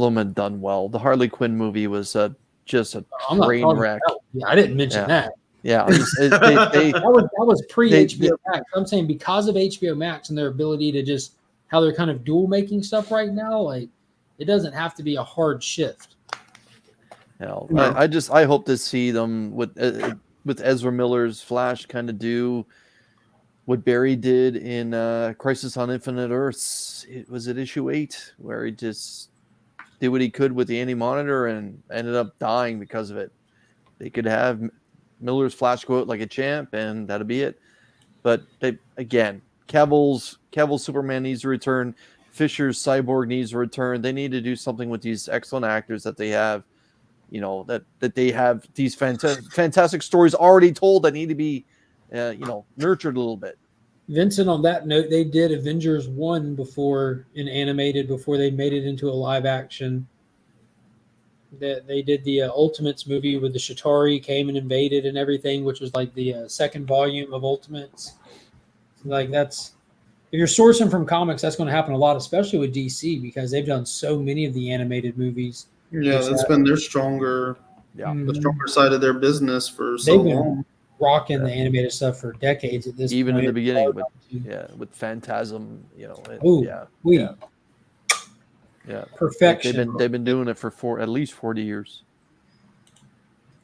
them had done well. The Harley Quinn movie was just a train wreck. I didn't mention that. Yeah, that was pre HBO Max. I'm saying because of HBO Max and their ability to just how they're kind of dual making stuff right now, like it doesn't have to be a hard shift. I hope to see them with Ezra Miller's Flash kind of do what Barry did in Crisis on Infinite Earths. Was it issue 8 where he just did what he could with the anti-monitor and ended up dying because of it. They could have Miller's Flash go out like a champ and that'll be it. But Cavill's Superman needs to return. Fisher's Cyborg needs to return. They need to do something with these excellent actors that they have. That they have these fantastic stories already told that need to be nurtured a little bit. Vincent, on that note, they did Avengers 1 before they made it into a live action. They did the Ultimates movie with the Chitauri came and invaded and everything, which was like the second volume of Ultimates. Like if you're sourcing from comics, that's going to happen a lot, especially with DC because they've done so many of the animated movies. Yeah, that's been their stronger side of their business for so long. Rocking the animated stuff for decades at this point. Even in the beginning with Phantasm, perfection. They've been doing it for at least 40 years.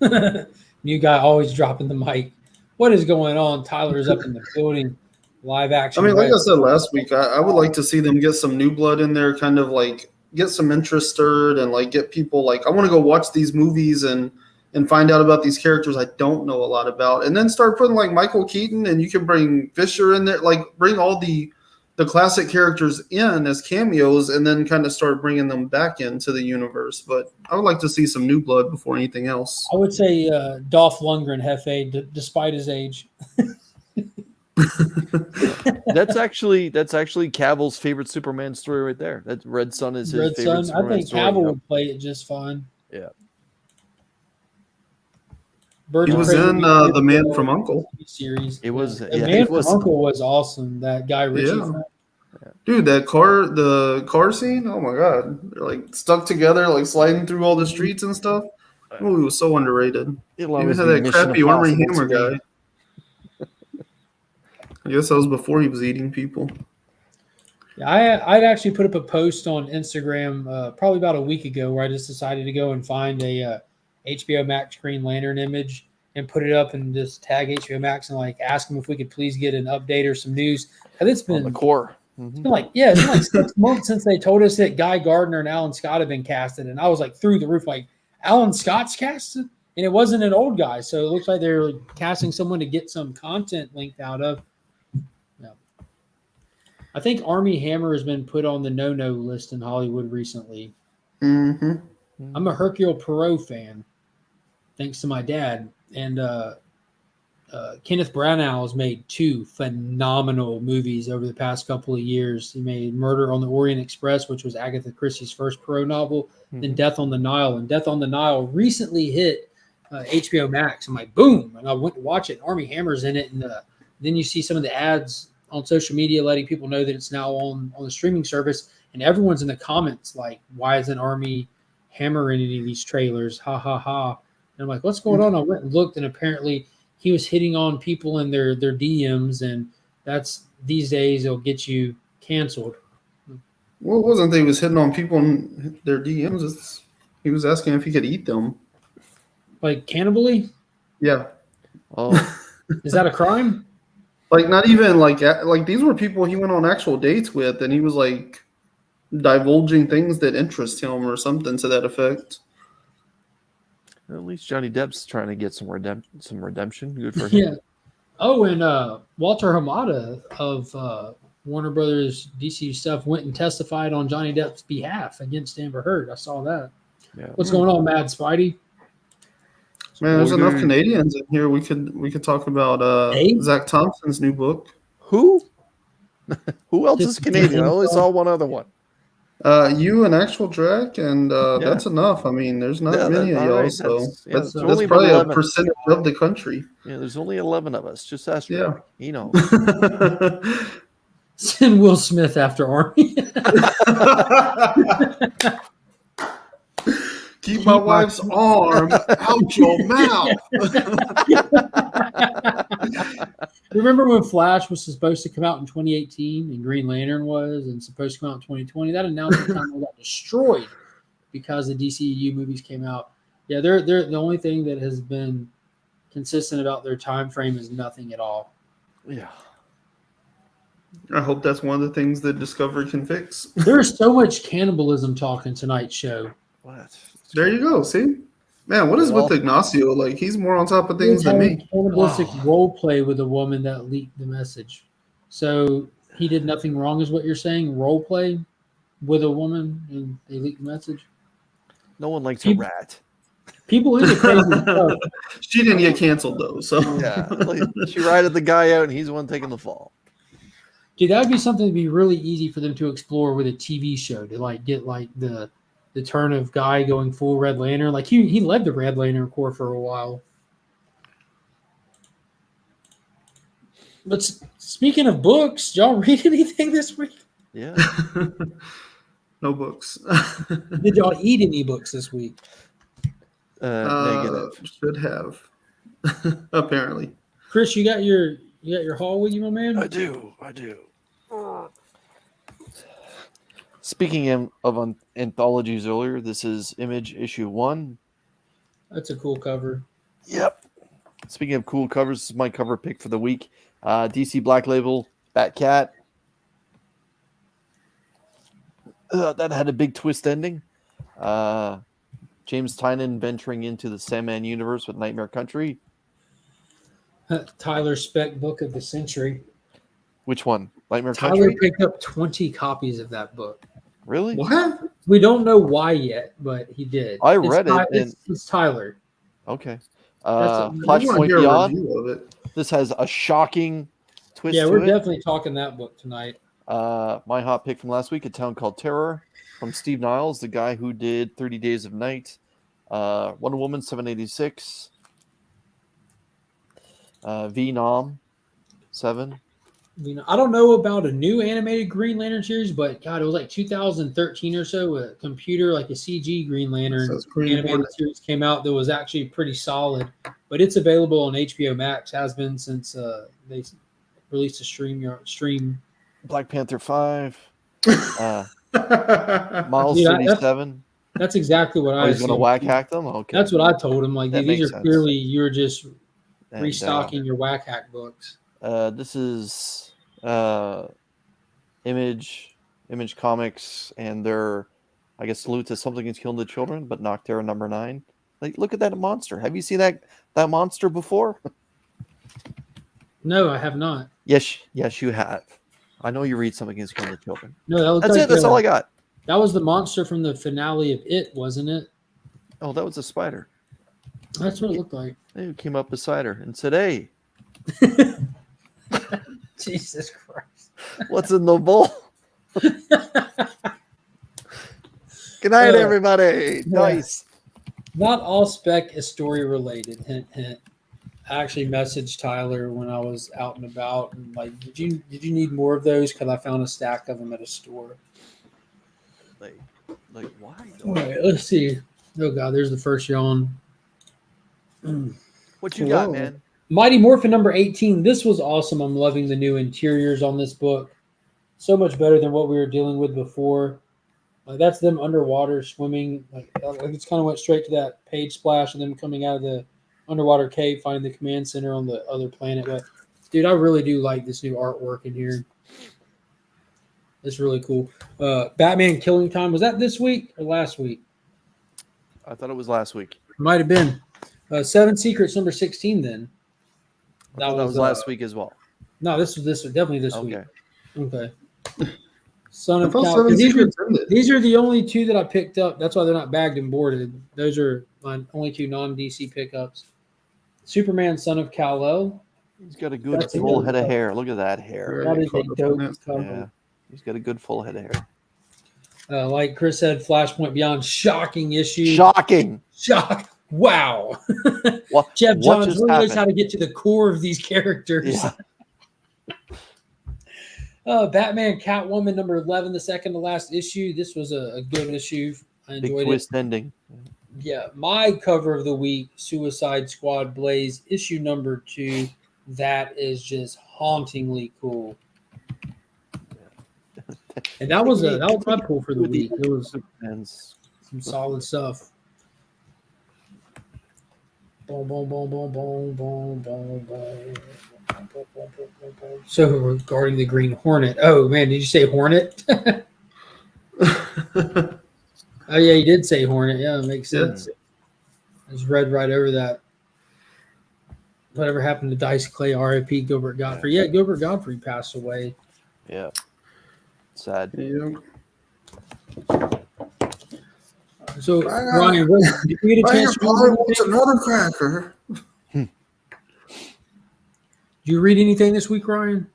New guy always dropping the mic. What is going on? Tyler's up in the building. Live action. I mean, like I said last week, I would like to see them get some new blood in there, kind of like get some interest stirred and like get people like, I want to go watch these movies and find out about these characters I don't know a lot about, and then start putting like Michael Keaton, and you can bring Fisher in there, like bring all the classic characters in as cameos, and then kind of start bringing them back into the universe. But I would like to see some new blood before anything else. I would say Dolph Lundgren, Hefe, despite his age. That's actually Cavill's favorite Superman story right there. That Red Sun is his favorite Superman I think story. Cavill would play it just fine. Yeah. He was in The Man from U.N.C.L.E. series. It was The Man from U.N.C.L.E. was awesome. That guy Richie. Yeah. Dude, the car scene. Oh my god, they're like stuck together, like sliding through all the streets and stuff. Oh, it was so underrated. Even had that crappy Army Hammer guy. I guess that was before he was eating people. Yeah, I'd actually put up a post on Instagram probably about a week ago where I just decided to go and find a HBO Max Green Lantern image and put it up and just tag HBO Max and like ask them if we could please get an update or some news. And it's On the been, core. it's been like 6 months since they told us that Guy Gardner and Alan Scott have been casted, and I was like through the roof, like Alan Scott's casted, and it wasn't an old guy, so it looks like they're casting someone to get some content linked out of. I think Armie Hammer has been put on the no-no list in Hollywood recently. Mm-hmm. I'm a Hercule Poirot fan, thanks to my dad. And Kenneth Branagh has made 2 phenomenal movies over the past couple of years. He made Murder on the Orient Express, which was Agatha Christie's first Poirot novel, then Death on the Nile. And Death on the Nile recently hit HBO Max. I'm like, boom! And I went to watch it. Armie Hammer's in it, and then you see some of the ads on social media letting people know that it's now on the streaming service, and everyone's in the comments like, why isn't Armie Hammer in any of these trailers? Ha ha ha. And I'm like, what's going on? I went and looked, and apparently he was hitting on people in their DMs, and that's these days it'll get you canceled. Well, it wasn't that he was hitting on people in their DMs. He was asking if he could eat them. Like cannibally? Yeah. Oh. Is that a crime? Like, not even like these were people he went on actual dates with, and he was like divulging things that interest him or something to that effect. At least Johnny Depp's trying to get some redemption. Good for him. Yeah. Oh, and Walter Hamada of Warner Brothers DC stuff went and testified on Johnny Depp's behalf against Amber Heard. I saw that. Yeah. What's going on, Mad Spidey? Man, there's enough Canadians in here. We could talk about Zach Thompson's new book. Who? Who else is Canadian? I only saw one other one. You and Actual Drac, and that's enough. I mean, there's not many of y'all, so that's probably a percentage of the country. Yeah, there's only 11 of us. Just ask Drac. He knows. Send Will Smith after Army. Keep my wife's arm out your mouth. Remember when Flash was supposed to come out in 2018 and Green Lantern was and supposed to come out in 2020? That announcement kind of got destroyed because the DCEU movies came out. Yeah, they're the only thing that has been consistent about their time frame is nothing at all. Yeah. I hope that's one of the things that Discovery can fix. There's so much cannibalism talk in tonight's show. What? There you go. See? Man, what is with Ignacio? Like, he's more on top of things than me. Cannibalistic role play with a woman that leaked the message. So he did nothing wrong is what you're saying? Role play with a woman and they leaked the message? No one likes a rat. People into crazy stuff. She didn't get canceled, though. So yeah, like, she ratted the guy out and he's the one taking the fall. Dude, that would be something to be really easy for them to explore with a TV show to like get like the turn of Guy going full Red Lantern. Like he led the Red Lantern Corps for a while. But speaking of books, y'all read anything this week? Yeah. No books. Did y'all eat any books this week? Negative. Should have. Apparently. Chris, you got your haul with you, my man? I do. Speaking of anthologies earlier, this is Image issue 1. That's a cool cover. Yep. Speaking of cool covers, this is my cover pick for the week. DC Black Label, Batcat. That had a big twist ending. James Tynion venturing into the Sandman universe with Nightmare Country. Tyler Speck book of the century. Which one? Nightmare Tyler Country? picked up 20 copies of that book. Really? What? We don't know why yet, but he did. I read it. It's Tyler. Okay. I Flashpoint hear a Beyond. review of it. This has a shocking twist. Yeah, to we're it. definitely talking that book tonight. My hot pick from last week, A Town Called Terror, from Steve Niles, the guy who did 30 Days of Night, Wonder Woman 786, Venom 7. I don't know about a new animated Green Lantern series, but God, it was like 2013 or so. A computer, like a CG Green Lantern animated series came out that was actually pretty solid. But it's available on HBO Max. Has been since they released a stream. Black Panther 5. Miles Dude, 37. That's exactly what Oh, I he's going to assumed. whack hack them? Okay. That's what I told him. Like, That dude, these makes are sense. clearly you're just And, restocking your whack hack books. This is Image Comics, and their, I guess, salute to Something is Killing the Children, but Nocterra number 9. Like, look at that monster. Have you seen that monster before? No, I have not. Yes, you have. I know you read Something Against Killing the Children. No, that That's it. That's all I got. That was the monster from the finale of It, wasn't it? Oh, that was a spider. That's what it looked like. He came up beside her and said, "Hey, Jesus Christ. what's in the bowl?" Good night, everybody. Nice. Not all spec is story related. Hint, hint. I actually messaged Tyler when I was out and about, and like, did you need more of those? Because I found a stack of them at a store. Like why? All right, let's see. Oh God, there's the first yawn. What you got, man? Mighty Morphin number 18. This was awesome. I'm loving the new interiors on this book. So much better than what we were dealing with before. That's them underwater swimming. Like it's kind of went straight to that page splash and them coming out of the underwater cave, finding the command center on the other planet. But dude, I really do like this new artwork in here. It's really cool. Batman Killing Time. Was that this week or last week? I thought it was last week. Might have been. Seven Secrets number 16 then. That was last week as well. No, this was definitely this week. Okay. Son of Cal. Cal. These are the only two that I picked up. That's why they're not bagged and boarded. Those are my only two non-DC pickups. Superman, Son of Kal-El. He's got a good full head of hair. Look at that hair. That is a dope cover. Yeah, he's got a good full head of hair. Like Chris said, Flashpoint Beyond, shocking issue. Shocking. Shock. Wow. Jeff Johns really knows how to get to the core of these characters. Yeah. Batman Catwoman number 11, the second to last issue. This was a good issue. I enjoyed Big twist ending. Yeah. My cover of the week, Suicide Squad Blaze, issue number 2. That is just hauntingly cool. And that was my pull for the week. It was some solid stuff. Boom, boom, boom, boom, boom, boom, boom, boom. So regarding the Green Hornet. Oh man, did you say Hornet? Oh yeah, you did say Hornet. Yeah, it makes sense. I just read right over that. Whatever happened to Dice Clay, R.I.P. Gilbert Godfrey. Yeah, Gilbert Godfrey passed away. Yeah. Sad. Yeah. So, Ryan, did you get a chance to read another cracker? Did you read anything this week, Ryan?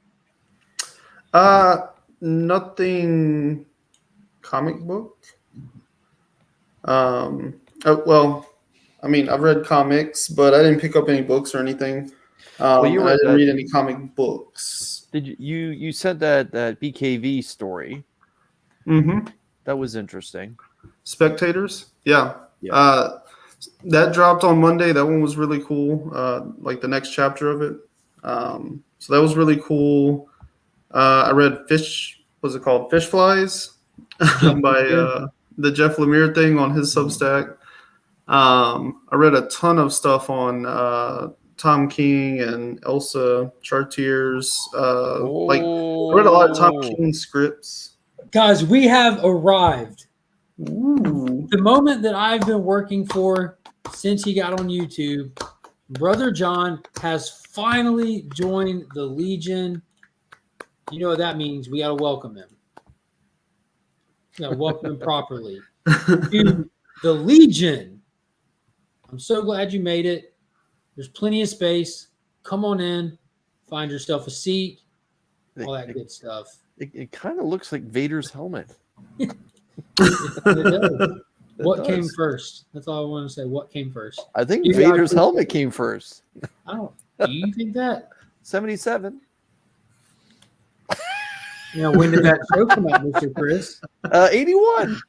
Nothing comic book. Well, I mean, I've read comics, but I didn't pick up any books or anything. I didn't read any comic books. Did you sent that BKV story? Mm-hmm. That was interesting. Spectators, yeah. That dropped on Monday. That one was really cool. Like the next chapter of it. So that was really cool. I read Fish Flies by the Jeff Lemire thing on his Substack. I read a ton of stuff on Tom King and Elsa Chartiers. I read a lot of Tom King scripts. Guys, we have arrived. Ooh. The moment that I've been working for since he got on YouTube, Brother John has finally joined the Legion. You know what that means. We got to welcome him. We got to welcome him properly to the Legion. I'm so glad you made it. There's plenty of space. Come on in. Find yourself a seat. All that good stuff. It kind of looks like Vader's helmet. It does. What came first? That's all I want to say. What came first? I think Vader's helmet came first. Do you think that? 77. When did that show come out, Mr. Chris? 81.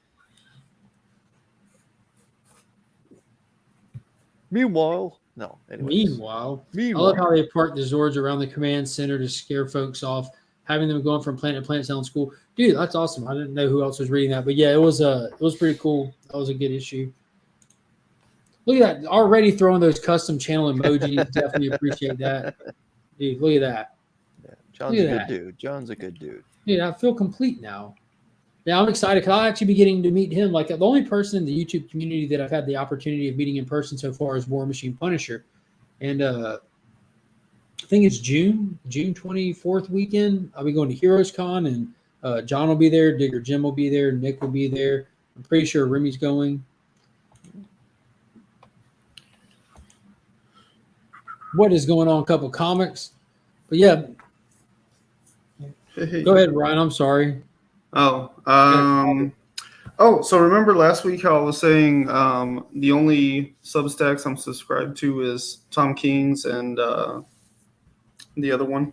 Meanwhile, No. Anyways. Meanwhile, I love how they park the Zords around the command center to scare folks off, having them going from planet to planet sounds cool. Dude, that's awesome. I didn't know who else was reading that, but yeah, it was pretty cool. That was a good issue. Look at that. Already throwing those custom channel emojis. Definitely appreciate that. Dude, look at that. Yeah, John's a good dude. John's a good dude. Dude, I feel complete now. Yeah, I'm excited because I'll actually be getting to meet him. Like, the only person in the YouTube community that I've had the opportunity of meeting in person so far is War Machine Punisher. And I think it's June 24th weekend. I'll be going to Heroes Con, and John will be there. Digger Jim will be there. Nick will be there. I'm pretty sure Remy's going. What is going on? A couple comics. But yeah. Go ahead, Ryan. I'm sorry. So remember last week how I was saying the only Substacks I'm subscribed to is Tom King's and the other one,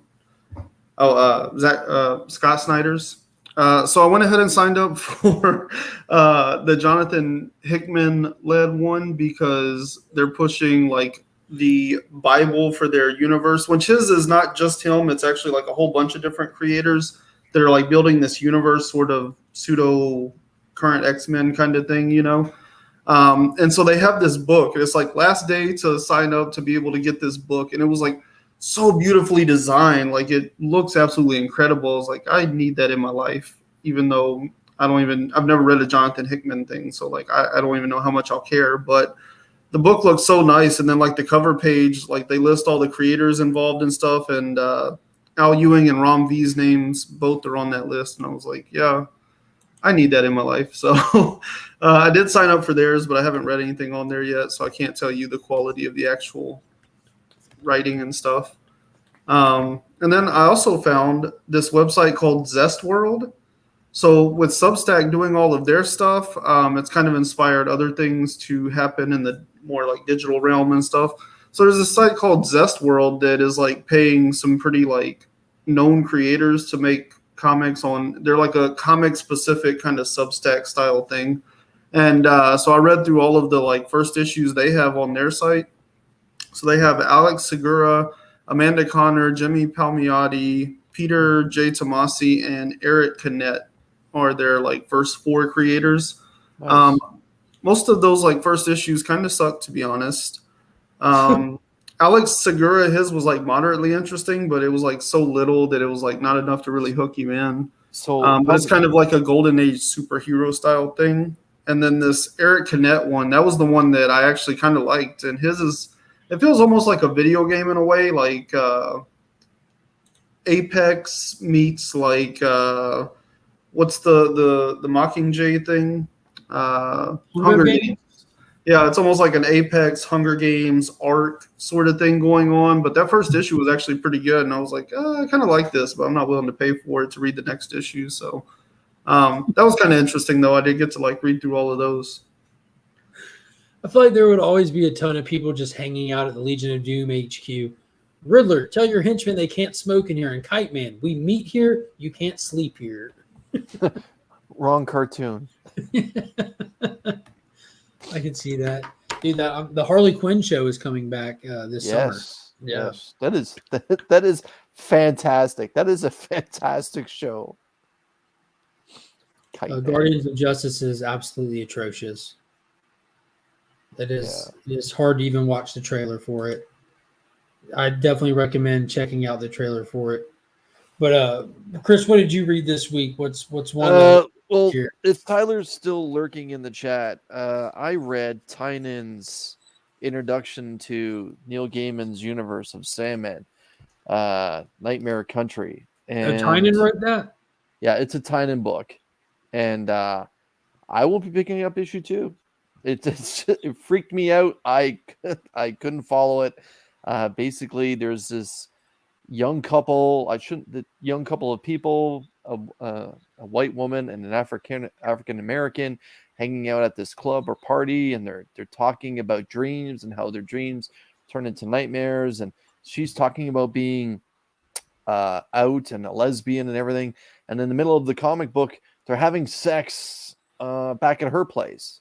Scott Snyder's. So I went ahead and signed up for the Jonathan Hickman led one because they're pushing like the Bible for their universe, which is not just him. It's actually like a whole bunch of different creators that are like building this universe, sort of pseudo current X-Men kind of thing, you know? And so they have this book, and it's like last day to sign up to be able to get this book. And it was like so beautifully designed. Like it looks absolutely incredible. It's like, I need that in my life, even though I've never read a Jonathan Hickman thing. So like, I don't even know how much I'll care, but the book looks so nice. And then like the cover page, like they list all the creators involved and stuff. And, Al Ewing and Rom V's names both are on that list, and I was like, yeah, I need that in my life. So I did sign up for theirs, but I haven't read anything on there yet, so I can't tell you the quality of the actual writing and stuff. And then I also found this website called Zest World. So with Substack doing all of their stuff, it's kind of inspired other things to happen in the more like digital realm and stuff. So there's a site called Zest World that is like paying some pretty like known creators to make comics on. They're like a comic specific kind of Substack style thing. And so I read through all of the like first issues they have on their site. So they have Alex Segura, Amanda Connor, Jimmy Palmiotti, Peter J. Tomasi, and Eric Canet are their like first four creators. Nice. Most of those like first issues kind of suck, to be honest. Alex Segura, his was like moderately interesting, but it was like so little that it was like not enough to really hook you in. So but it's kind of like a golden age superhero style thing. And then this Eric Canet one, that was the one that I actually kind of liked. And it feels almost like a video game in a way, like Apex meets like what's the Mockingjay thing? Hunger Games. Yeah, it's almost like an Apex Hunger Games arc sort of thing going on. But that first issue was actually pretty good, and I was like, I kind of like this, but I'm not willing to pay for it to read the next issue. So that was kind of interesting, though. I did get to like read through all of those. I feel like there would always be a ton of people just hanging out at the Legion of Doom HQ. Riddler, tell your henchmen they can't smoke in here. And Kite Man, we meet here, you can't sleep here. Wrong cartoon. I can see that. Dude, the Harley Quinn show is coming back this summer. Yeah. Yes, that is fantastic. That is a fantastic show. Guardians of Justice is absolutely atrocious. It is hard to even watch the trailer for it. I definitely recommend checking out the trailer for it. But Chris, what did you read this week? What's one? Well, if Tyler's still lurking in the chat, I read Tynan's introduction to Neil Gaiman's universe of Sandman, Nightmare Country. And Tynan wrote that? Yeah, it's a Tynan book. And I will be picking up issue 2. It freaked me out. I couldn't follow it. Basically, there's this young couple. The young couple of people, a white woman and an African American, hanging out at this club or party, and they're talking about dreams and how their dreams turn into nightmares. And she's talking about being out and a lesbian and everything. And in the middle of the comic book, they're having sex back at her place.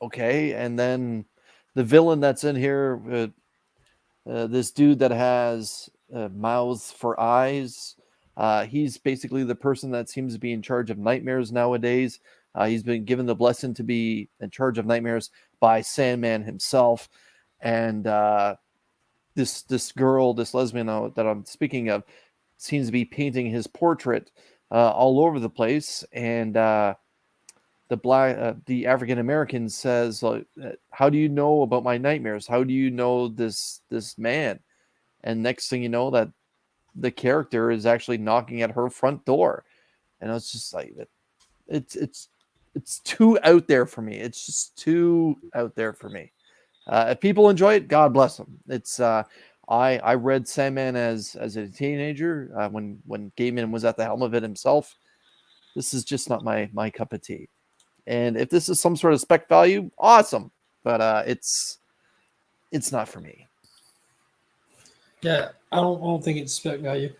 Okay, and then villain that's in here, this dude that has mouths for eyes. He's basically the person that seems to be in charge of nightmares nowadays. He's been given the blessing to be in charge of nightmares by Sandman himself. And this girl, this lesbian that I'm speaking of, seems to be painting his portrait all over the place. And the African American says, "How do you know about my nightmares? How do you know this man?" And next thing you know, that the character is actually knocking at her front door, and I was just like, it's too out there for me. It's just too out there for me. If people enjoy it, God bless them. It's I read Sandman as a teenager when Gaiman was at the helm of it himself. This is just not my cup of tea. And if this is some sort of spec value, awesome. But it's not for me. Yeah, I don't think it's spec value.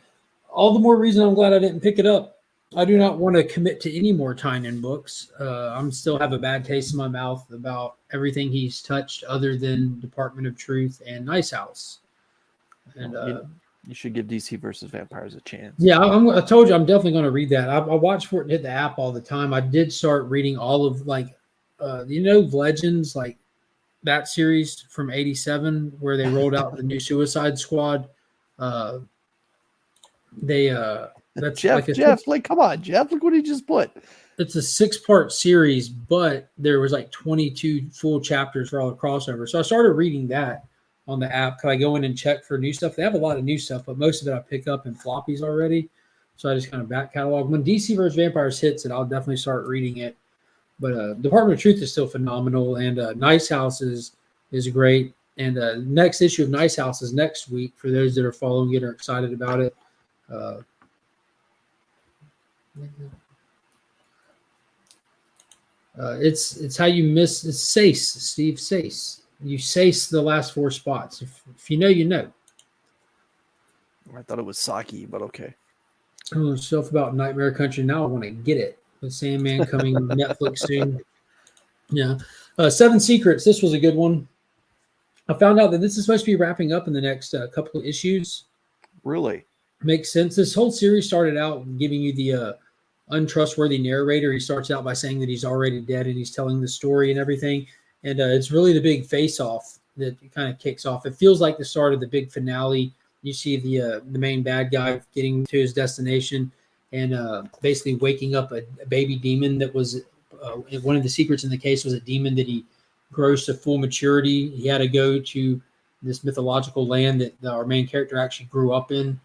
All the more reason I'm glad I didn't pick it up. I do not want to commit to any more Tynion books. I'm still have a bad taste in my mouth about everything he's touched other than Department of Truth and Nice House. And you should give DC versus Vampires a chance. Yeah, I told you I'm definitely going to read that. I watch for it and hit the app all the time. I did start reading all of Legends, like that series from '87 where they rolled out the new Suicide Squad. That's Jeff, come on, Jeff, look what he just put. It's a 6-part series, but there was like 22 full chapters for all the crossover. So I started reading that on the app. Could I go in and check for new stuff? They have a lot of new stuff, but most of it I pick up in floppies already. So I just kind of back catalog. When DC vs. Vampires hits it, I'll definitely start reading it. But Department of Truth is still phenomenal, and Nice House is great. And next issue of Nice House is next week for those that are following it or excited about it. It's how you miss. It's Sace, Steve Sace. You Sace the last 4 spots. If you know, you know. I thought it was Saki, but okay. I don't know stuff about Nightmare Country now. I want to get it. The Sandman coming Netflix soon. Yeah. 7 Secrets. This was a good one. I found out that this is supposed to be wrapping up in the next couple of issues. Really? Makes sense. This whole series started out giving you the untrustworthy narrator. He starts out by saying that he's already dead and he's telling the story and everything. And it's really the big face-off that kind of kicks off. It feels like the start of the big finale. You see the main bad guy getting to his destination and basically waking up a baby demon that was one of the secrets in the case was a demon that he grows to full maturity. He had to go to this mythological land that our main character actually grew up in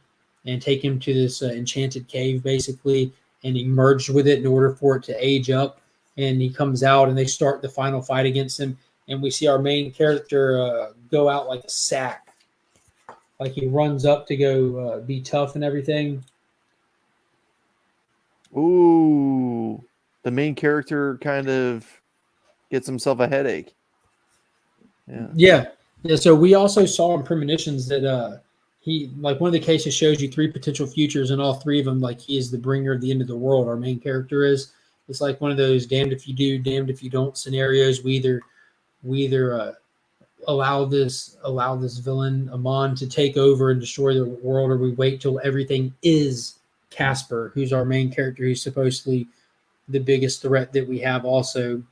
and take him to this enchanted cave, basically, and he merged with it in order for it to age up. And he comes out and they start the final fight against him. And we see our main character go out like a sack. Like he runs up to go be tough and everything. Ooh, the main character kind of gets himself a headache. Yeah. So we also saw in Premonitions that he, like one of the cases shows you 3 potential futures, and all 3 of them, like he is the bringer of the end of the world. Our main character is. It's like one of those damned if you do, damned if you don't scenarios. We either allow this villain Amon to take over and destroy the world, or we wait till everything is Casper, who's our main character, who's supposedly the biggest threat that we have also.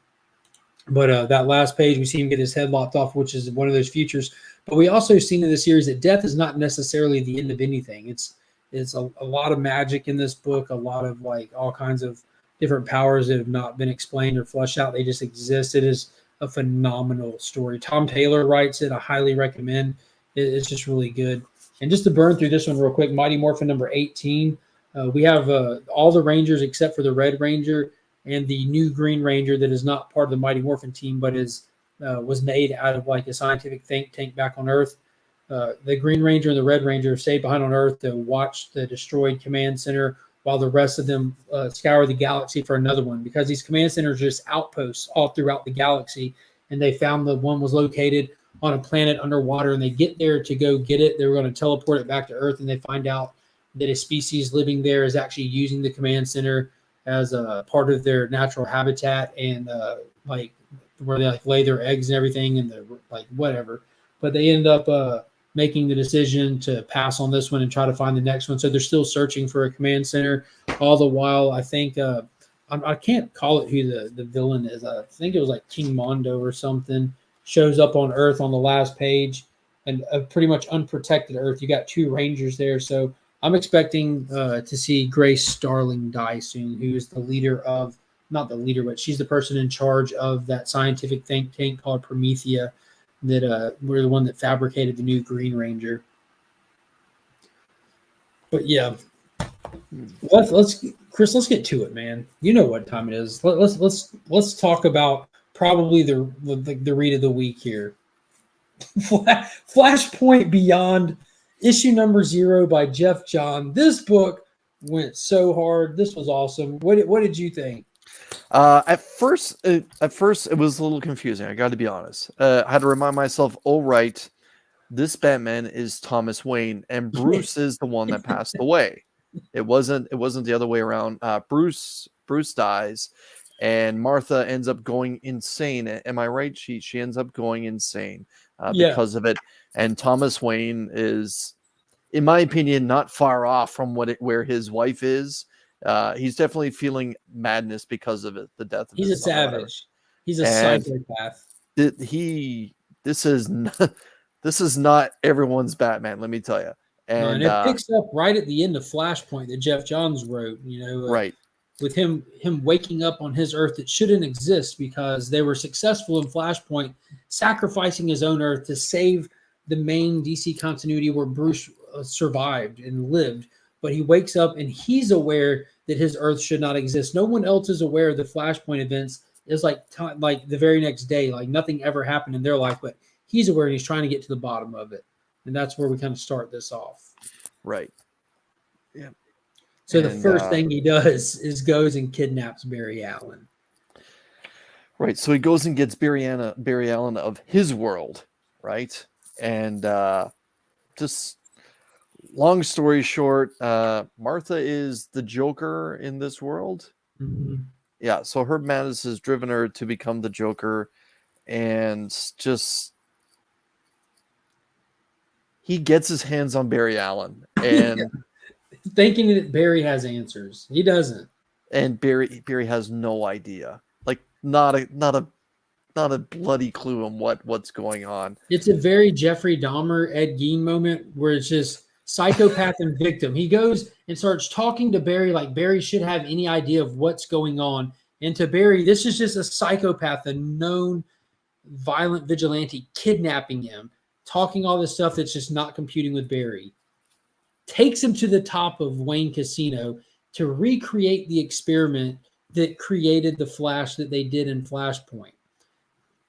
But that last page, we see him get his head lopped off, which is one of those futures. But we also seen in the series that death is not necessarily the end of anything. It's a lot of magic in this book, a lot of like all kinds of different powers that have not been explained or fleshed out. They just exist. It is a phenomenal story. Tom Taylor writes it. I highly recommend. It's just really good. And just to burn through this one real quick, Mighty Morphin number 18. We have all the Rangers except for the Red Ranger and the new Green Ranger that is not part of the Mighty Morphin team, but was made out of like a scientific think tank back on Earth. The Green Ranger and the Red Ranger stayed behind on Earth to watch the destroyed command center while the rest of them scour the galaxy for another one, because these command centers are just outposts all throughout the galaxy. And they found the one was located on a planet underwater, and they get there to go get it. They were going to teleport it back to Earth, and they find out that a species living there is actually using the command center as a part of their natural habitat and like where they like lay their eggs and everything, and the like whatever. But they end up making the decision to pass on this one and try to find the next one. So they're still searching for a command center. All the while, I think I can't call it who the villain is. I think it was like King Mondo or something. Shows up on Earth on the last page, and a pretty much unprotected Earth. You got 2 Rangers there, so I'm expecting to see Grace Starling die soon, who is the leader of, not the leader, but she's the person in charge of that scientific think tank called Promethea that we're the one that fabricated the new Green Ranger. But yeah, let's Chris, let's get to it, man. You know what time it is. Let's talk about probably the read of the week here. Flashpoint Beyond, issue number 0 by Jeff John. This book went so hard. This was awesome. What did you think? At first it was a little confusing. I got to be honest. I had to remind myself, oh right, this Batman is Thomas Wayne, and Bruce is the one that passed away. It wasn't the other way around. Bruce dies, and Martha ends up going insane. Am I right? She ends up going insane because of it. And Thomas Wayne is, in my opinion, not far off from where his wife is. He's definitely feeling madness because of it, the death of He's his a daughter. savage. He's a psychopath. This is not everyone's Batman, let me tell you. And it picks up right at the end of Flashpoint that Jeff Johns wrote, right, with him waking up on his Earth that shouldn't exist because they were successful in Flashpoint, sacrificing his own Earth to save the main DC continuity where Bruce survived and lived. But he wakes up and he's aware that his Earth should not exist. No one else is aware of the Flashpoint events. It's like the very next day, like nothing ever happened in their life, but he's aware and he's trying to get to the bottom of it. And that's where we kind of start this off. Right. Yeah. So the first thing he does is goes and kidnaps Barry Allen. Right. So he goes and gets Barry Allen of his world, right? And just long story short, Martha is the Joker in this world. Mm-hmm. Yeah. So Herb Mattis has driven her to become the Joker, and just he gets his hands on Barry Allen and thinking that Barry has answers. He doesn't. And Barry has no idea. Like not a bloody clue on what's going on. It's a very Jeffrey Dahmer, Ed Gein moment where it's just psychopath and victim. He goes and starts talking to Barry like Barry should have any idea of what's going on. And to Barry, this is just a psychopath, a known violent vigilante kidnapping him, talking all this stuff that's just not computing with Barry. Takes him to the top of Wayne Casino to recreate the experiment that created the Flash that they did in Flashpoint.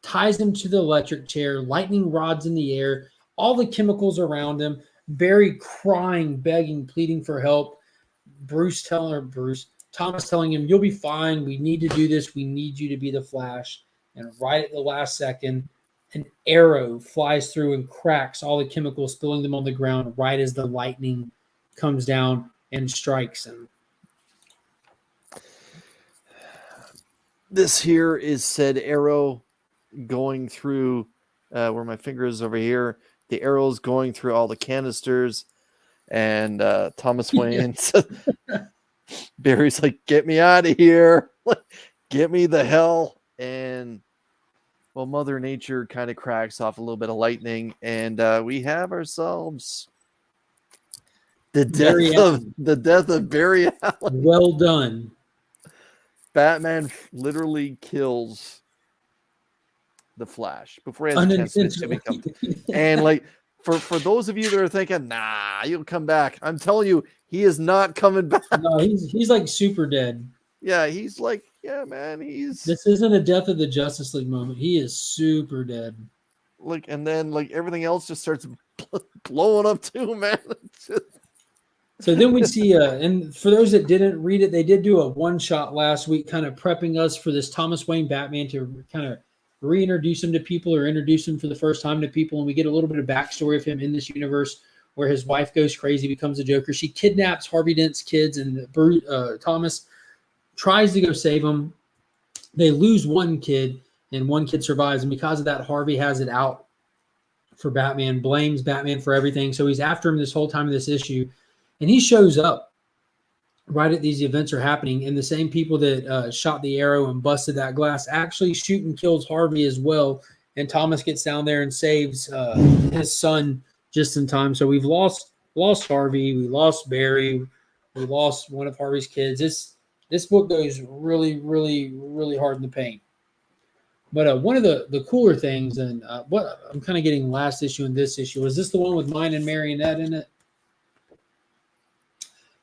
Ties him to the electric chair, lightning rods in the air, all the chemicals around him, Barry crying, begging, pleading for help. Thomas telling him, you'll be fine. We need to do this. We need you to be the Flash. And right at the last second, an arrow flies through and cracks all the chemicals, spilling them on the ground right as the lightning comes down and strikes him. This here is said arrow going through where my finger is over here. The arrow's going through all the canisters, and Thomas Wayne Barry's like, get me out of here. Get me the hell. And well, Mother Nature kind of cracks off a little bit of lightning, and we have ourselves the death of Barry Allen. Well done. Batman literally kills the Flash before he has a chance to become. And like for those of you that are thinking, nah, you'll come back. I'm telling you, he is not coming back. No, he's like super dead. Yeah, he's like, yeah, man, This isn't a death of the Justice League moment. He is super dead. Like, and then like everything else just starts blowing up too, man. So then we see, and for those that didn't read it, they did do a one-shot last week, kind of prepping us for this Thomas Wayne Batman to kind of reintroduce him to people or introduce him for the first time to people, and we get a little bit of backstory of him in this universe where his wife goes crazy, becomes a Joker. She kidnaps Harvey Dent's kids, and Thomas tries to go save them. They lose one kid. and one kid survives. And because of that, Harvey has it out for Batman, blames Batman for everything. So he's after him this whole time of this issue. And he shows up right at these events are happening. And the same people that shot the arrow and busted that glass actually shoot and kills Harvey as well. And Thomas gets down there and saves his son just in time. So we've lost Harvey. We lost Barry. We lost one of Harvey's kids. This book goes really, really, really hard in the paint. But one of the cooler things, and what I'm kind of getting last issue and this issue, is this the one with mine and Marionette in it?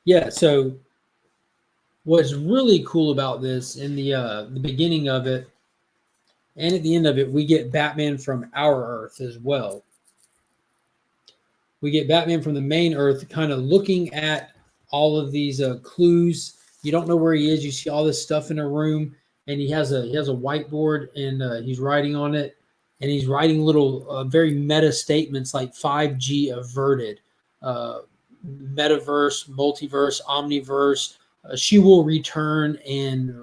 Yeah, so what's really cool about this in the beginning of it and at the end of it, we get Batman from our Earth as well. We get Batman from the main Earth kind of looking at all of these clues. You don't know where he is. You see all this stuff in a room, and he has a whiteboard, and he's writing on it, and he's writing little very meta statements like 5G averted, metaverse, multiverse, omniverse, she will return and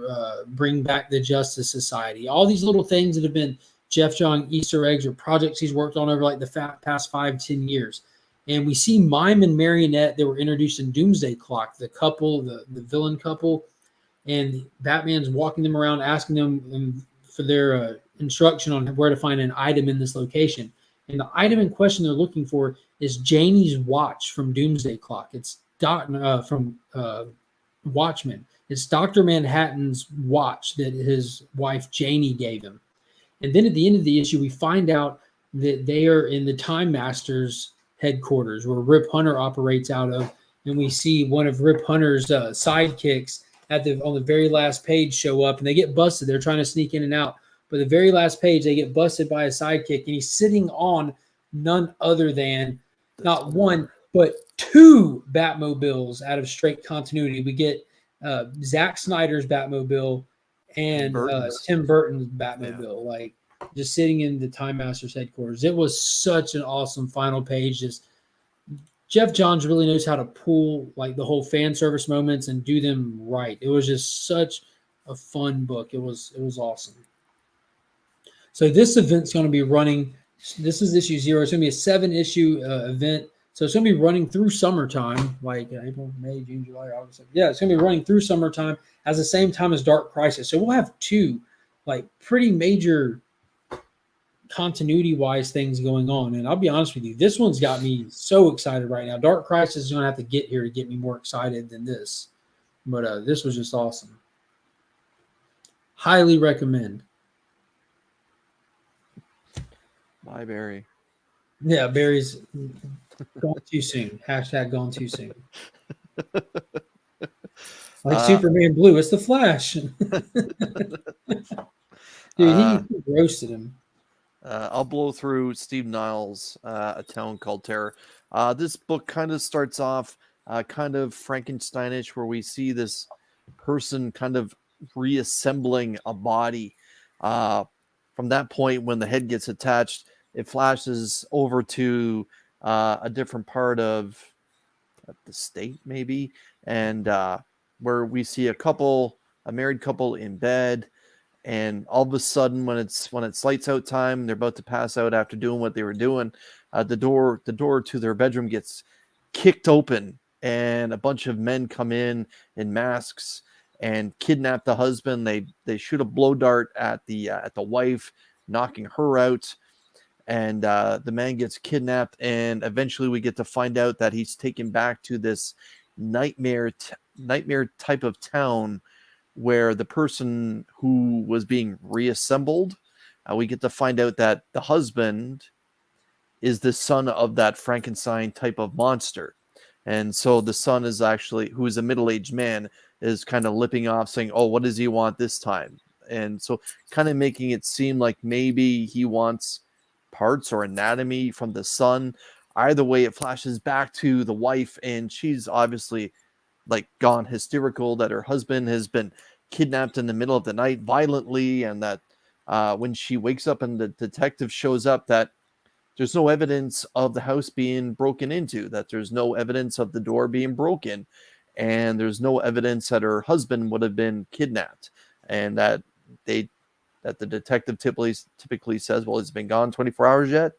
bring back the Justice Society. All these little things that have been Jeff John Easter eggs or projects he's worked on over like the past 5-10 years. And we see Mime and Marionette that were introduced in Doomsday Clock, the couple, the villain couple, and Batman's walking them around asking them for their instruction on where to find an item in this location. And the item in question they're looking for is Janie's watch from Doomsday Clock. It's from Watchmen. It's Dr. Manhattan's watch that his wife Janie gave him. And then at the end of the issue, we find out that they are in the Time Masters headquarters where Rip Hunter operates out of. And we see one of Rip Hunter's sidekicks on the very last page show up, and they get busted. They're trying to sneak in and out. But the very last page, they get busted by a sidekick, and he's sitting on none other than not one, but two Batmobiles out of straight continuity. We get Zack Snyder's Batmobile and Tim Burton's Batmobile, like just sitting in the Time Masters headquarters. It was such an awesome final page. Just Jeff Johns really knows how to pull like the whole fan service moments and do them right. It was just such a fun book. It was awesome. So this event's going to be running. This is issue 0. It's going to be a 7-issue event. So it's going to be running through summertime, like April, May, June, July, August. Yeah, it's going to be running through summertime at the same time as Dark Crisis. So we'll have two like pretty major continuity-wise things going on. And I'll be honest with you, this one's got me so excited right now. Dark Crisis is going to have to get here to get me more excited than this. But this was just awesome. Highly recommend. Bye, Barry. Yeah, Barry's gone too soon. # gone too soon. Like Superman Blue. It's the Flash. Dude, he roasted him. I'll blow through Steve Niles' A Town Called Terror. This book kind of starts off kind of Frankensteinish, where we see this person kind of reassembling a body. From that point, when the head gets attached, it flashes over to a different part of the state, maybe, and where we see a married couple in bed, and all of a sudden, when it's lights out time, they're about to pass out after doing what they were doing. The door to their bedroom gets kicked open, and a bunch of men come in masks and kidnap the husband. They shoot a blow dart at the wife, knocking her out. And the man gets kidnapped, and eventually we get to find out that he's taken back to this nightmare type of town where the person who was being reassembled, we get to find out that the husband is the son of that Frankenstein type of monster. And so the son is actually, who is a middle-aged man, is kind of lipping off saying, oh, what does he want this time? And so kind of making it seem like maybe he wants parts or anatomy from the son. Either way, it flashes back to the wife, and she's obviously like gone hysterical that her husband has been kidnapped in the middle of the night violently, and that when she wakes up and the detective shows up, that there's no evidence of the house being broken into, that there's no evidence of the door being broken, and there's no evidence that her husband would have been kidnapped, and that they that the detective typically says, well, he's been gone 24 hours yet,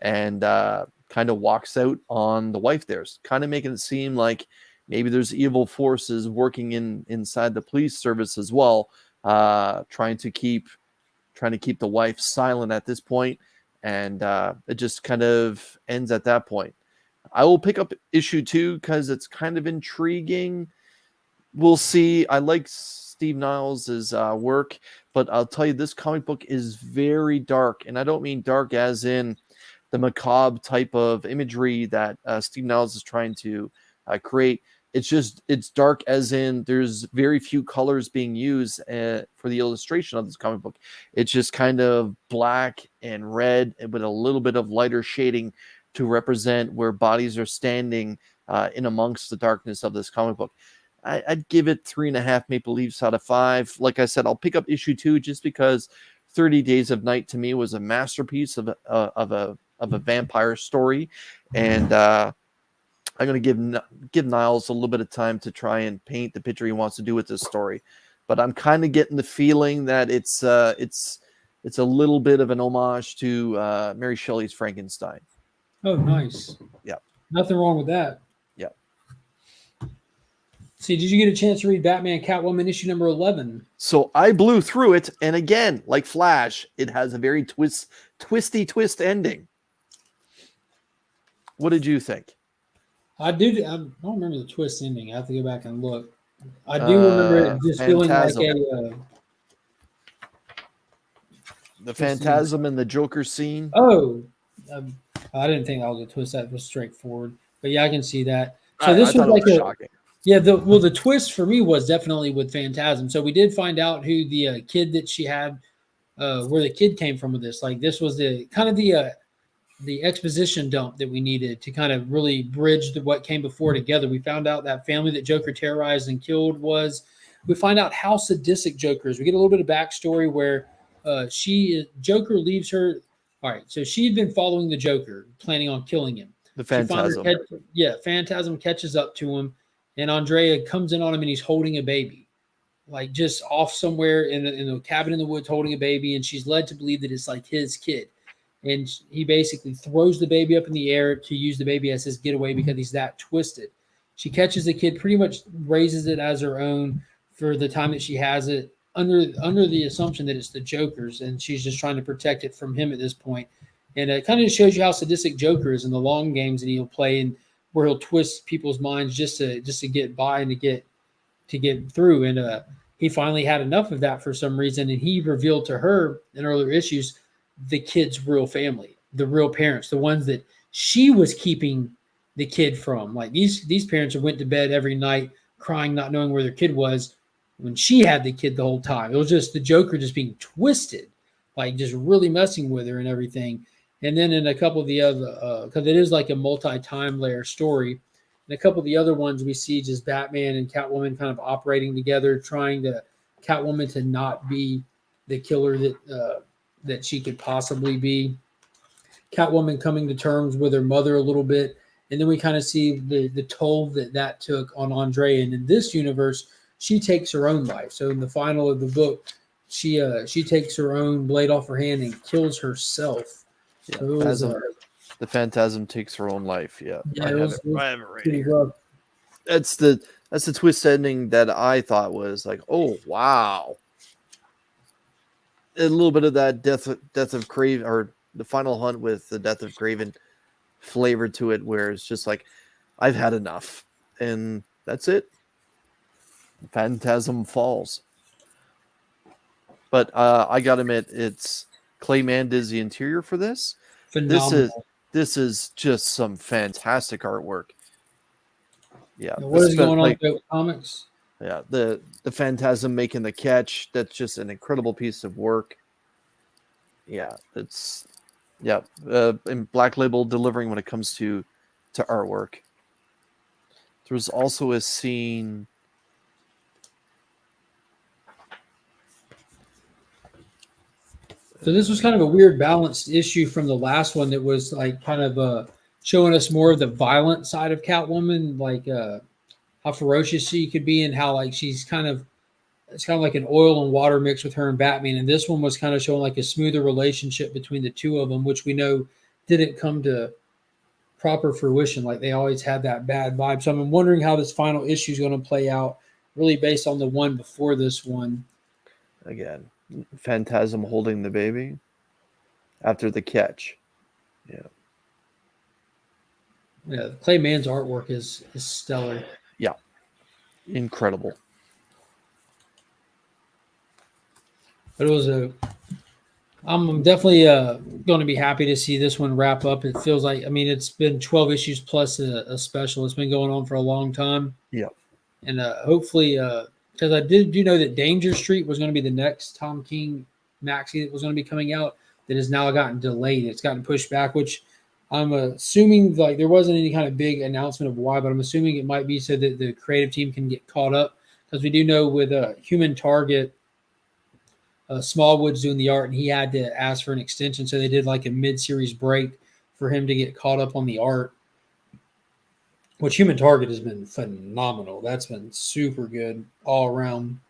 and kind of walks out on the wife there, kind of making it seem like maybe there's evil forces working inside the police service as well, trying to keep the wife silent at this point, and it just kind of ends at that point. I will pick up issue 2 because it's kind of intriguing. We'll see. I like Steve Niles' work, but I'll tell you, this comic book is very dark, and I don't mean dark as in the macabre type of imagery that Steve Niles is trying to create. It's dark as in there's very few colors being used for the illustration of this comic book. It's just kind of black and red with a little bit of lighter shading to represent where bodies are standing in amongst the darkness of this comic book. I'd give it 3.5 Maple Leafs out of 5. Like I said, I'll pick up issue 2 just because 30 Days of Night to me was a masterpiece of a vampire story, and I'm going to give Niles a little bit of time to try and paint the picture he wants to do with this story. But I'm kind of getting the feeling that it's a little bit of an homage to Mary Shelley's Frankenstein. Oh, nice. Yeah. Nothing wrong with that. Yeah. See, did you get a chance to read Batman Catwoman issue number 11? So I blew through it, and again, like Flash, it has a very twisty ending. What did you think? I don't remember the twist ending. I have to go back and look. I do remember it just feeling like the Phantasm and the Joker scene. Oh, I didn't think that was a twist. That was straightforward. But yeah, I can see that. So this was like shocking. Yeah, the twist for me was definitely with Phantasm. So we did find out who the kid that she had, where the kid came from with this. Like this was the kind of the exposition dump that we needed to kind of really bridge what came before together. We found out that family that Joker terrorized and killed was. We find out how sadistic Joker is. We get a little bit of backstory where Joker leaves her. All right, so she had been following the Joker, planning on killing him. The Phantasm. Phantasm catches up to him, and Andrea comes in on him, and he's holding a baby, like just off somewhere in a cabin in the woods holding a baby, and she's led to believe that it's like his kid. And he basically throws the baby up in the air to use the baby as his getaway because he's that twisted. She catches the kid, pretty much raises it as her own for the time that she has it, under the assumption that it's the Joker's, and she's just trying to protect it from him at this point. And it kind of shows you how sadistic Joker is in the long games that he'll play, and where he'll twist people's minds just to get by and to get through. And he finally had enough of that for some reason, and he revealed to her in earlier issues the kid's real family, the real parents, the ones that she was keeping the kid from. Like these parents went to bed every night crying, not knowing where their kid was, when she had the kid the whole time. It was just the Joker just being twisted, like just really messing with her and everything. And then in a couple of the other, because it is like a multi-time layer story, in a couple of the other ones we see just Batman and Catwoman kind of operating together, trying to Catwoman to not be the killer that she could possibly be. Catwoman coming to terms with her mother a little bit, and then we kind of see the toll that took on Andrea. And in this universe, she takes her own life. So in the final of the book, she takes her own blade off her hand and kills herself. Yeah, so the Phantasm takes her own life. Yeah, I have it right here. That's the twist ending that I thought was like, oh wow. A little bit of that death of Craven, or the final hunt with the death of Craven flavor to it, where it's just like, I've had enough, and that's it. Phantasm falls. But I gotta admit, it's Clay Mann does the interior for this. Phenomenal. This is just some fantastic artwork. Yeah. Now, what is going on with comics? Yeah, the Phantasm making the catch, that's just an incredible piece of work. Yeah, and Black Label delivering when it comes to artwork. There was also a scene. So this was kind of a weird balanced issue from the last one that was like kind of showing us more of the violent side of Catwoman, like how ferocious she could be and how like she's kind of it's kind of like an oil and water mix with her and Batman. And this one was kind of showing like a smoother relationship between the two of them, which we know didn't come to proper fruition. Like they always had that bad vibe. So I'm wondering how this final issue is going to play out, really based on the one before this one. Again, Phantasm holding the baby after the catch. Yeah. Yeah, Clay Mann's artwork is stellar. Yeah. Incredible. But it was I'm definitely going to be happy to see this one wrap up. It feels like, I mean, it's been 12 issues plus a special. It's been going on for a long time. Yeah. And hopefully, because I do know that Danger Street was going to be the next Tom King maxi that was going to be coming out, that has now gotten delayed. It's gotten pushed back, which I'm assuming, like, there wasn't any kind of big announcement of why, but I'm assuming it might be so that the creative team can get caught up, because we do know with Human Target, Smallwood's doing the art, and he had to ask for an extension, so they did like a mid-series break for him to get caught up on the art, which Human Target has been phenomenal. That's been super good all around.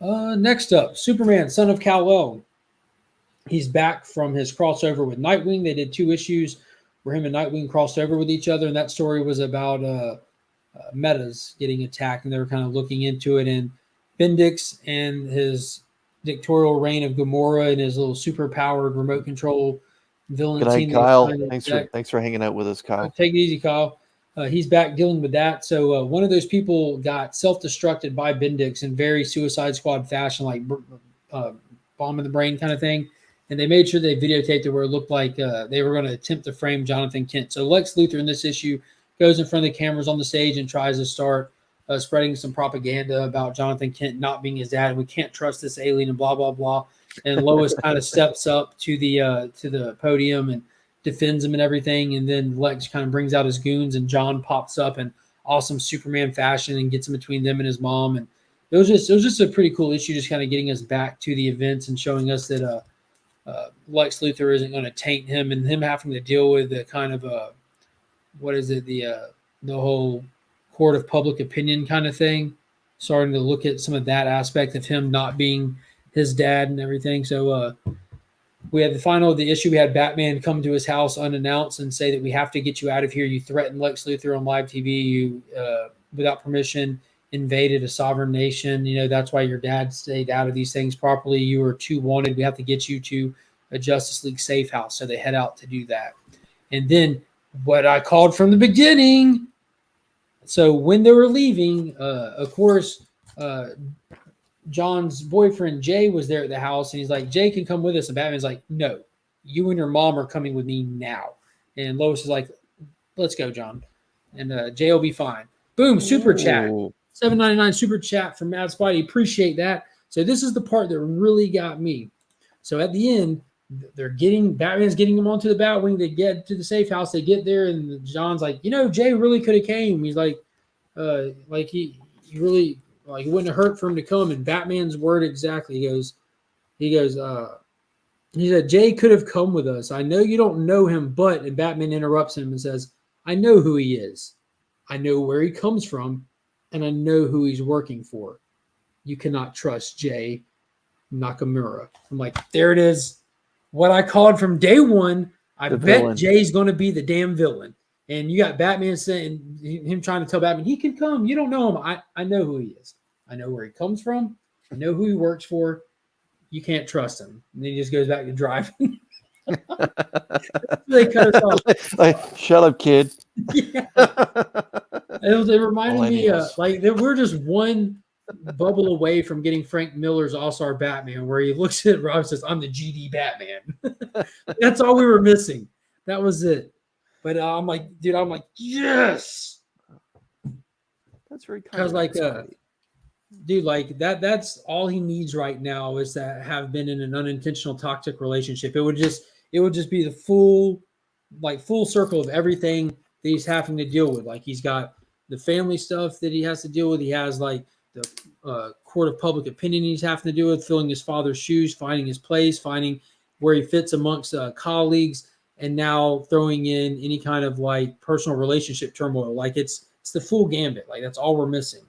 Next up, Superman, Son of Kal-El. He's back from his crossover with Nightwing. They did 2 issues where him and Nightwing crossed over with each other, and that story was about Metas getting attacked, and they were kind of looking into it, and Bendix and his dictatorial reign of Gamora and his little super-powered remote control villain Good team. night, Kyle. Thanks for hanging out with us, Kyle. Take it easy, Kyle. He's back dealing with that. So one of those people got self-destructed by Bendix in very Suicide Squad fashion, like bomb in the brain kind of thing. And they made sure they videotaped it where it looked like they were going to attempt to frame Jonathan Kent. So Lex Luthor in this issue goes in front of the cameras on the stage and tries to start spreading some propaganda about Jonathan Kent not being his dad. We can't trust this alien and blah, blah, blah. And Lois kind of steps up to the podium and defends him and everything. And then Lex kind of brings out his goons, and John pops up in awesome Superman fashion and gets in between them and his mom. And it was just a pretty cool issue, just kind of getting us back to the events and showing us that Lex Luthor isn't going to taint him, and him having to deal with the kind of the whole court of public opinion kind of thing, starting to look at some of that aspect of him not being his dad and everything. So we had the final of the issue. We had Batman come to his house unannounced and say that we have to get you out of here. You threatened Lex Luthor on live TV. You, without permission, invaded a sovereign nation. You know, that's why your dad stayed out of these things properly. You were too wanted. We have to get you to a Justice League safe house. So they head out to do that. And then what I called from the beginning. So when they were leaving, of course, John's boyfriend, Jay, was there at the house, and he's like, Jay can come with us. And Batman's like, no, you and your mom are coming with me now. And Lois is like, let's go, John. And Jay will be fine. Boom, super chat. $7.99 super chat from Mad Spidey. Appreciate that. So this is the part that really got me. So at the end, Batman's getting him onto the Batwing. They get to the safe house. They get there, and John's like, Jay really could have came. He's like he really, like, it wouldn't have hurt for him to come. And Batman's word exactly. He said, Jay could have come with us. I know you don't know him, but, and Batman interrupts him and says, I know who he is. I know where he comes from, and I know who he's working for. You cannot trust Jay Nakamura. I'm like, there it is. What I called from day one. I bet Jay's going to be the damn villain. And you got Batman saying, him trying to tell Batman, he can come. You don't know him. I know who he is. I know where he comes from. I know who he works for. You can't trust him. And then he just goes back to driving. They cut us off. Like, shut up, kid. Yeah. It reminded me like we're just one bubble away from getting Frank Miller's All-Star Batman, where he looks at Rob and says, I'm the GD Batman. That's all we were missing. That was it. But I'm like, yes. That's very kind. Because like, dude, like that's all he needs right now is to have been in an unintentional toxic relationship. It would just be the full circle of everything that he's having to deal with. Like, he's got the family stuff that he has to deal with. He has like the court of public opinion he's having to deal with, filling his father's shoes, finding his place, finding where he fits amongst colleagues, and now throwing in any kind of like personal relationship turmoil. Like, it's the full gambit. Like, that's all we're missing.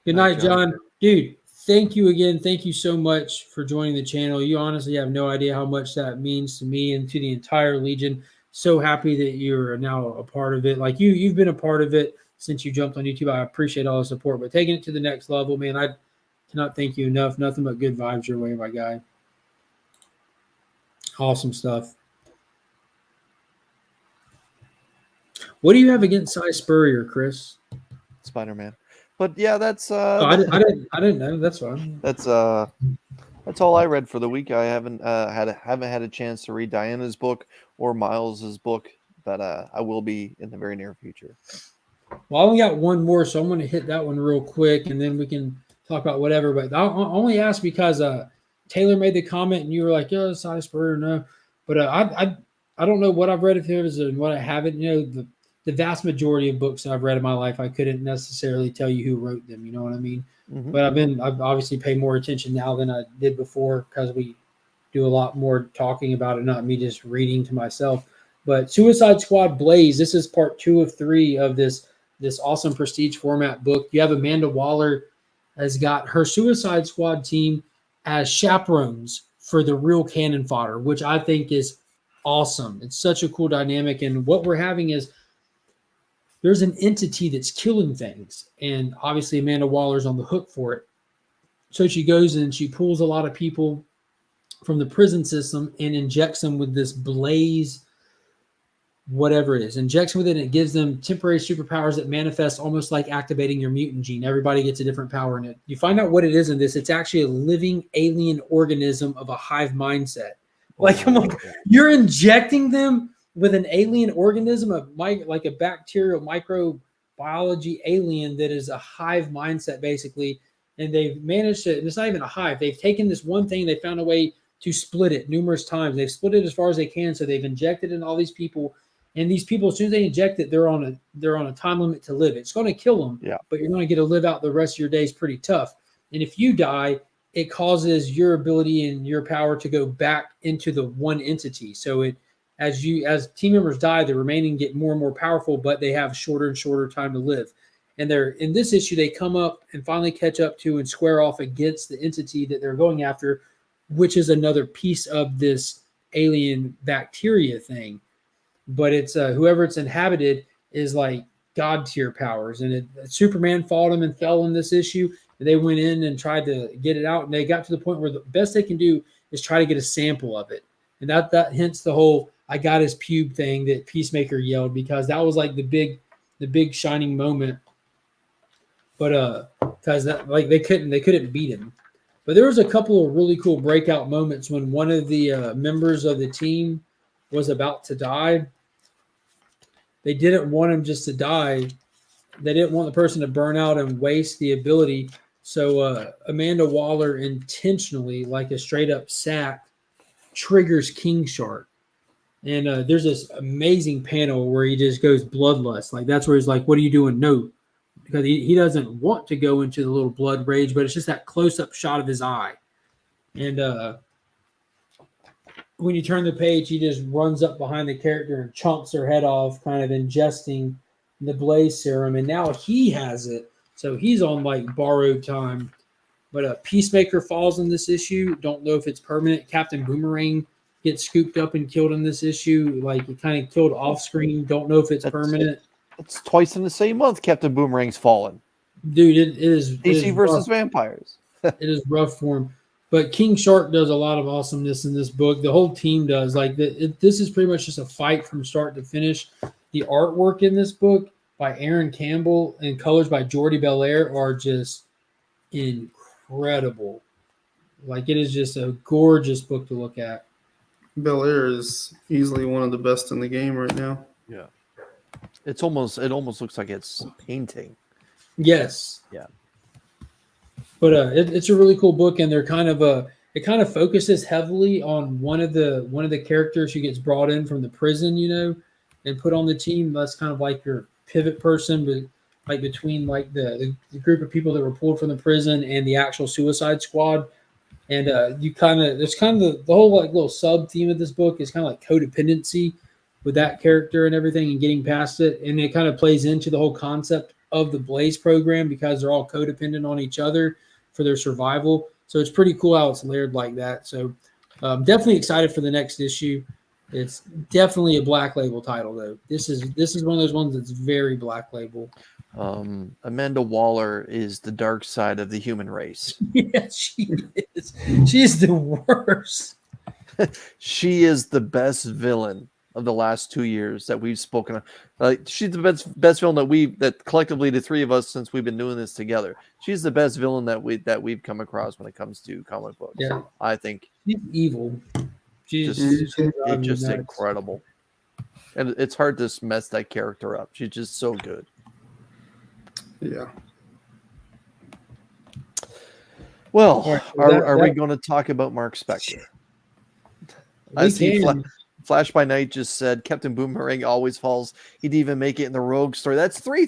Good night, John. Dude, thank you again. Thank you so much for joining the channel. You honestly have no idea how much that means to me and to the entire Legion. So happy that you're now a part of it. Like you've been a part of it since you jumped on YouTube. I appreciate all the support, but taking it to the next level, man, I cannot thank you enough. Nothing but good vibes your way, my guy. Awesome stuff. What do you have against Cy Spurrier, Chris? Spider-Man. But yeah, that's I didn't know. That's fine. That's all I read for the week. I haven't had a chance to read Diana's book or Miles's book, but I will be in the very near future. Well, I only got one more, so I'm going to hit that one real quick, and then we can talk about whatever. But I'll only ask because Taylor made the comment, and you were like, "Oh, Cy Spurrier, no." But I don't know what I've read of his and what I haven't. You know, the vast majority of books I've read in my life, I couldn't necessarily tell you who wrote them. You know what I mean? Mm-hmm. But I've obviously paid more attention now than I did before because we do a lot more talking about it, not me just reading to myself. But Suicide Squad Blaze, this is part 2 of 3 of this awesome prestige format book. You have Amanda Waller has got her Suicide Squad team as chaperones for the real cannon fodder, which I think is awesome. It's such a cool dynamic. And what we're having is there's an entity that's killing things. And obviously Amanda Waller's on the hook for it. So she goes and she pulls a lot of people from the prison system and injects them with this blaze, whatever it is. Injects with it, and it gives them temporary superpowers that manifest almost like activating your mutant gene. Everybody gets a different power in it. You find out what it is in this. It's actually a living alien organism of a hive mindset. Like, I'm like, you're injecting them with an alien organism of like a bacterial microbiology alien that is a hive mindset, basically. And they've managed to, and it's not even a hive. They've taken this one thing, they found a way to split it numerous times. They've split it as far as they can. So they've injected in all these people. And these people, as soon as they inject it, they're on a time limit to live. It's going to kill them, but you're going to get to live out the rest of your days pretty tough. And if you die, it causes your ability and your power to go back into the one entity. So it, as team members die, the remaining get more and more powerful, but they have shorter and shorter time to live. And they're in this issue, they come up and finally catch up to and square off against the entity that they're going after, which is another piece of this alien bacteria thing. But it's whoever it's inhabited is like God tier powers. And Superman fought him and fell in this issue. And they went in and tried to get it out. And they got to the point where the best they can do is try to get a sample of it. And that hence the whole "I got his pube" thing that Peacemaker yelled, because that was like the big shining moment. But because that, like, they couldn't beat him. But there was a couple of really cool breakout moments when one of the members of the team was about to die. They didn't want him just to die. They didn't want the person to burn out and waste the ability. So Amanda Waller intentionally, like a straight up sack, triggers King Shark. And there's this amazing panel where he just goes bloodlust. Like, that's where he's like, "What are you doing?" No, because he doesn't want to go into the little blood rage, but it's just that close-up shot of his eye. And when you turn the page, he just runs up behind the character and chomps her head off, kind of ingesting the blaze serum. And now he has it, so he's on like borrowed time. But Peacemaker falls in this issue. Don't know if it's permanent. Captain Boomerang gets scooped up and killed in this issue. Like, it kind of killed off screen. Don't know if it's permanent. It's twice in the same month Captain Boomerang's fallen. Dude, it is DC versus vampires. It is rough for him. But King Shark does a lot of awesomeness in this book. The whole team does. Like, this is pretty much just a fight from start to finish. The artwork in this book by Aaron Campbell and colors by Jordi Belair are just incredible. Like, it is just a gorgeous book to look at. Belair is easily one of the best in the game right now. Yeah. It almost looks like it's painting. Yes. Yeah. But it's a really cool book, and they're kind of it kind of focuses heavily on one of the characters who gets brought in from the prison, you know, and put on the team. That's kind of like your pivot person, but like between like the group of people that were pulled from the prison and the actual Suicide Squad. And there's kind of the whole like little sub theme of this book is kind of like codependency with that character and everything, and getting past it. And it kind of plays into the whole concept of the Blaze program because they're all codependent on each other for their survival. So it's pretty cool how it's layered like that. So definitely excited for the next issue. It's definitely a Black Label title, though. This is one of those ones that's very Black Label. Amanda Waller is the dark side of the human race. Yes, she is. She's the worst. She is the best villain of the last 2 years that we've spoken of. She's the best villain that collectively, the three of us, since we've been doing this together, she's the best villain that we've come across when it comes to comic books. Yeah, I think she's evil. She's just incredible, and it's hard to mess that character up. She's just so good. Yeah. Well, are we going to talk about Mark Spector? I see Flash by Night just said Captain Boomerang always falls. He'd even make it in the Rogue story. That's three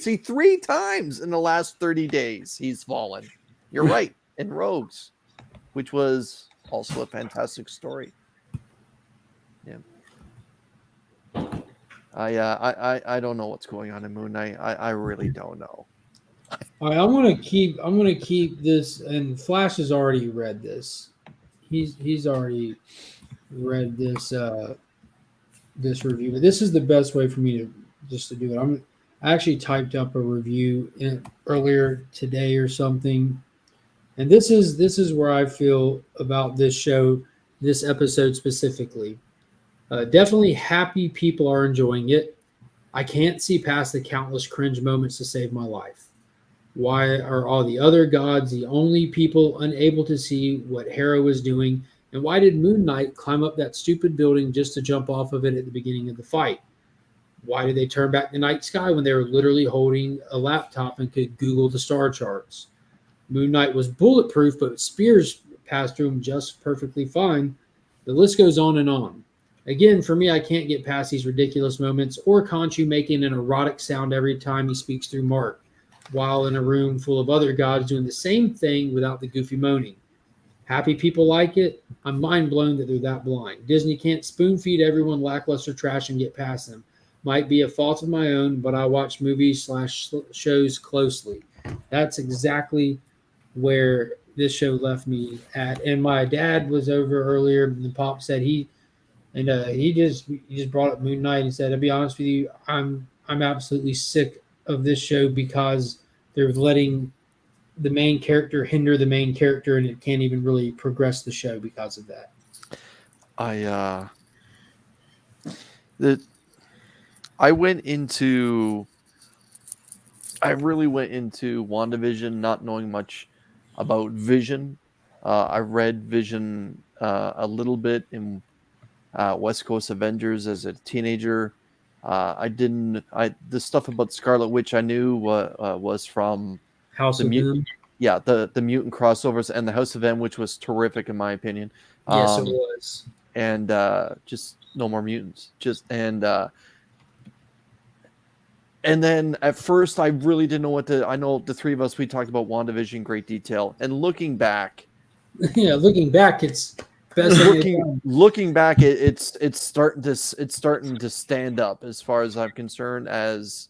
times in the last 30 days he's fallen. You're right, in Rogues, which was also a fantastic story. Yeah. I don't know what's going on in Moon Knight. I really don't know. All right, I'm gonna keep this, and Flash has already read this. He's already read this this review, but this is the best way for me to do it. I actually typed up a review earlier today or something, and this is where I feel about this show, this episode specifically. Definitely happy people are enjoying it. I can't see past the countless cringe moments to save my life. Why are all the other gods the only people unable to see what Hera was doing? And why did Moon Knight climb up that stupid building just to jump off of it at the beginning of the fight? Why did they turn back the night sky when they were literally holding a laptop and could Google the star charts? Moon Knight was bulletproof, but spears passed through him just perfectly fine. The list goes on and on. Again, for me, I can't get past these ridiculous moments or Khonshu making an erotic sound every time he speaks through Mark, while in a room full of other gods doing the same thing without the goofy moaning. Happy people like it. I'm mind blown that they're that blind. Disney can't spoon feed everyone lackluster trash and get past them. Might be a fault of my own, but I watch movies/shows closely. That's exactly where this show left me at. And my dad was over earlier, and Pop said he just brought up Moon Knight and said, "I'll be honest with you, I'm absolutely sick of this show because they're letting the main character hinder the main character, and it can't even really progress the show because of that." I really went into WandaVision not knowing much about Vision. I read Vision a little bit in West Coast Avengers as a teenager. The stuff about Scarlet Witch I knew was from House of M. Yeah, the mutant crossovers and the House of M, which was terrific in my opinion. Yes, it was. And just no more mutants. And then at first I really didn't know I know the three of us, we talked about WandaVision in great detail. And looking back, it's best. Looking back, it's starting to stand up as far as I'm concerned as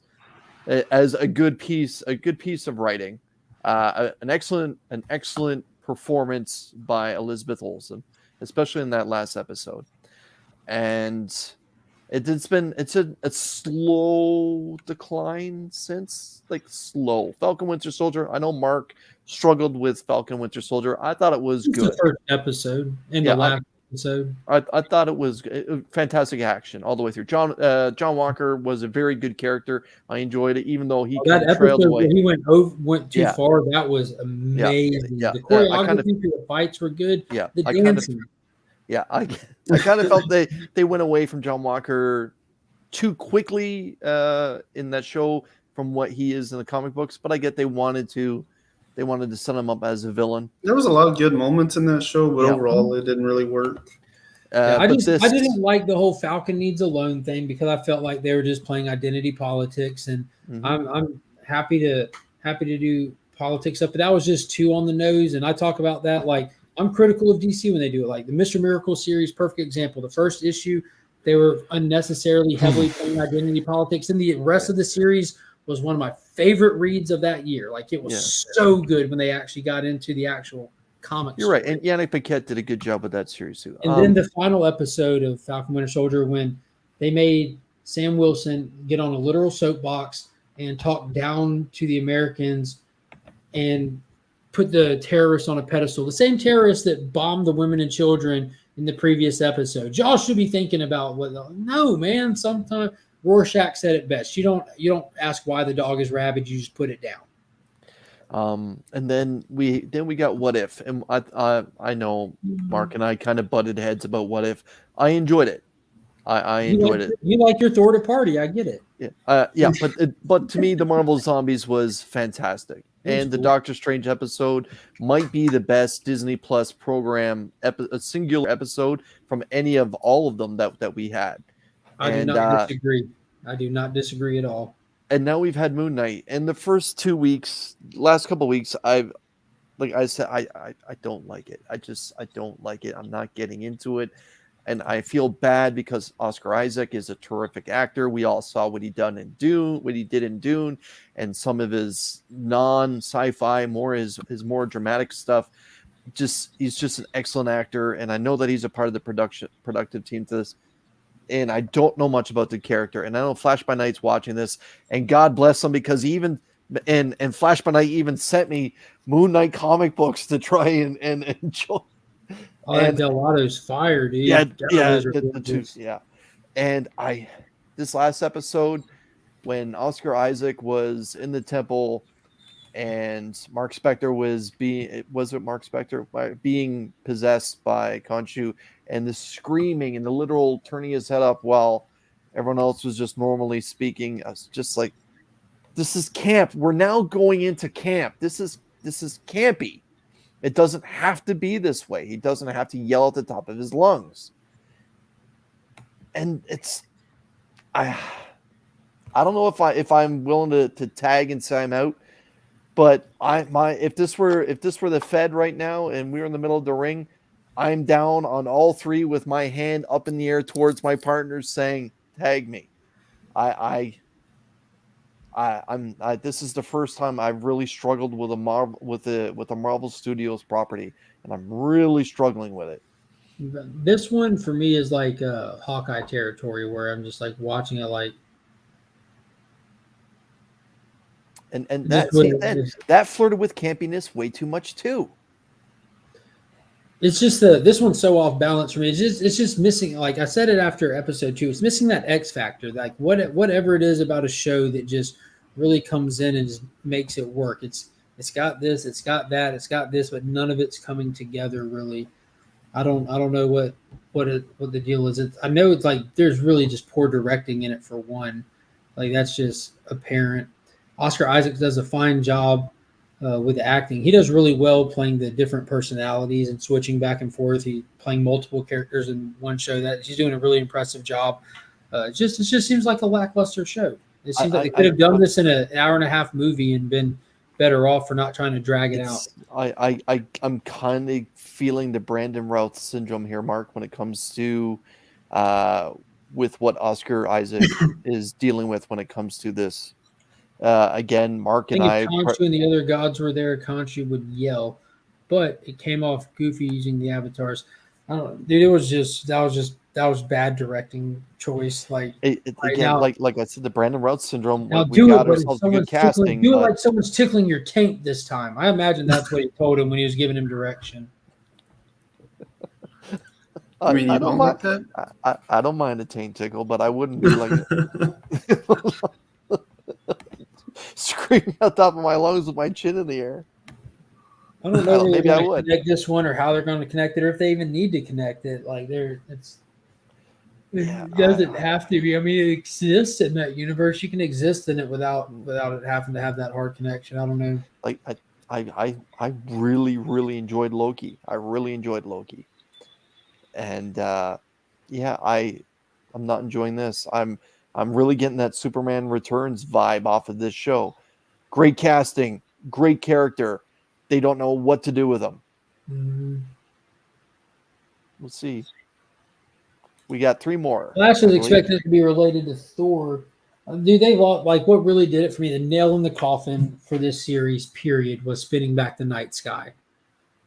a good piece of writing, an excellent performance by Elizabeth Olsen, especially in that last episode. And it's a slow decline since, slow. Falcon Winter Soldier. I know Mark struggled with Falcon Winter Soldier. I thought it was good. The first episode and the last episode. I thought it was fantastic action all the way through. John Walker was a very good character. I enjoyed it, even though he that trailed episode away. When he went too far. That was amazing. Yeah. The choreography for the fights were good. Yeah, the dancing. I kind of felt they went away from John Walker too quickly in that show from what he is in the comic books, but I get they wanted to set him up as a villain. There was a lot of good moments in that show, but overall it didn't really work. I didn't like the whole Falcon needs a loan thing because I felt like they were just playing identity politics, and I'm happy to do politics up, but that was just too on the nose. And I talk about that, I'm critical of DC when they do it. Like the Mr. Miracle series, perfect example. The first issue, they were unnecessarily heavily playing identity politics, and the rest of the series was one of my favorite reads of that year. Like it was so good when they actually got into the actual comic. You're right, and Yannick Paquette did a good job with that series too. And then the final episode of Falcon Winter Soldier, when they made Sam Wilson get on a literal soapbox and talk down to the Americans and put the terrorists on a pedestal, the same terrorists that bombed the women and children in the previous episode. Y'all should be thinking about no, man. Sometimes Rorschach said it best. You don't ask why the dog is rabid. You just put it down. And then we got What If, and I know Mark and I kind of butted heads about What If. I enjoyed it. I enjoyed it. You like your Thor to party. I get it. Yeah, but to me, the Marvel Zombies was fantastic, and the Doctor Strange episode might be the best Disney Plus program, a singular episode from any of all of them that we had. I do not disagree. I do not disagree at all. And now we've had Moon Knight. And the first 2 weeks, last couple of weeks, I don't like it. I don't like it. I'm not getting into it. And I feel bad because Oscar Isaac is a terrific actor. We all saw what he did in Dune, and some of his non-sci-fi, his more dramatic stuff. He's just an excellent actor, and I know that he's a part of the productive team to this. And I don't know much about the character. And I know Flash by Night's watching this, and God bless him, because he even and Flash by Night even sent me Moon Knight comic books to try and enjoy. Oh, and Delato's fire, dude. Yeah. And this last episode, when Oscar Isaac was in the temple and Mark Spector being possessed by Khonshu, and the screaming and the literal turning his head up while everyone else was just normally speaking. I was just like, this is camp. We're now going into camp. This is campy. It doesn't have to be this way. He doesn't have to yell at the top of his lungs. And I don't know if I'm willing to tag and say I'm out, but if this were the Fed right now and we were in the middle of the ring, I'm down on all three with my hand up in the air towards my partners saying, tag me. This is the first time I've really struggled with a Marvel Studios property, and I'm really struggling with it. This one for me is like Hawkeye territory, where I'm just like watching it like. And that flirted with campiness way too much too. It's just this one's so off balance for me. It's just missing. Like I said it after episode 2, it's missing that X factor. Like whatever it is about a show that just really comes in and just makes it work. It's got this, it's got that, it's got this, but none of it's coming together really. I don't know what the deal is. I know it's like there's really just poor directing in it for one. Like that's just apparent. Oscar Isaac does a fine job with the acting. He does really well playing the different personalities and switching back and forth. He's playing multiple characters in one show. That he's doing a really impressive job. It just seems like a lackluster show. It seems like they could have done this in an hour-and-a-half movie and been better off for not trying to drag it out. I'm kind of feeling the Brandon Routh syndrome here, Mark, when it comes to with what Oscar Isaac is dealing with when it comes to this. Again, Mark and I. If Khonshu and the other gods were there, Khonshu would yell, but it came off goofy using the avatars. I don't know, dude. That was bad directing choice. Like like I said, the Brandon Routh syndrome. Now we got ourselves good casting. Do it like someone's tickling your taint this time. I imagine that's what he told him when he was giving him direction. I mean, you don't like that? I don't mind a taint tickle, but I wouldn't be like screaming at the top of my lungs with my chin in the air. I don't know maybe I would connect this one or how they're going to connect it, or if they even need to connect it. Like it doesn't have to be. I mean, it exists in that universe. You can exist in it without it having to have that hard connection. I don't know. Like I really, really enjoyed Loki. And I'm not enjoying this. I'm really getting that Superman Returns vibe off of this show. Great casting, great character. They don't know what to do with them. Mm-hmm. We'll see. We got 3 more. Flash is expected to be related to Thor. Dude, they lost, like, what really did it for me, the nail in the coffin for this series, period, was spinning back the night sky.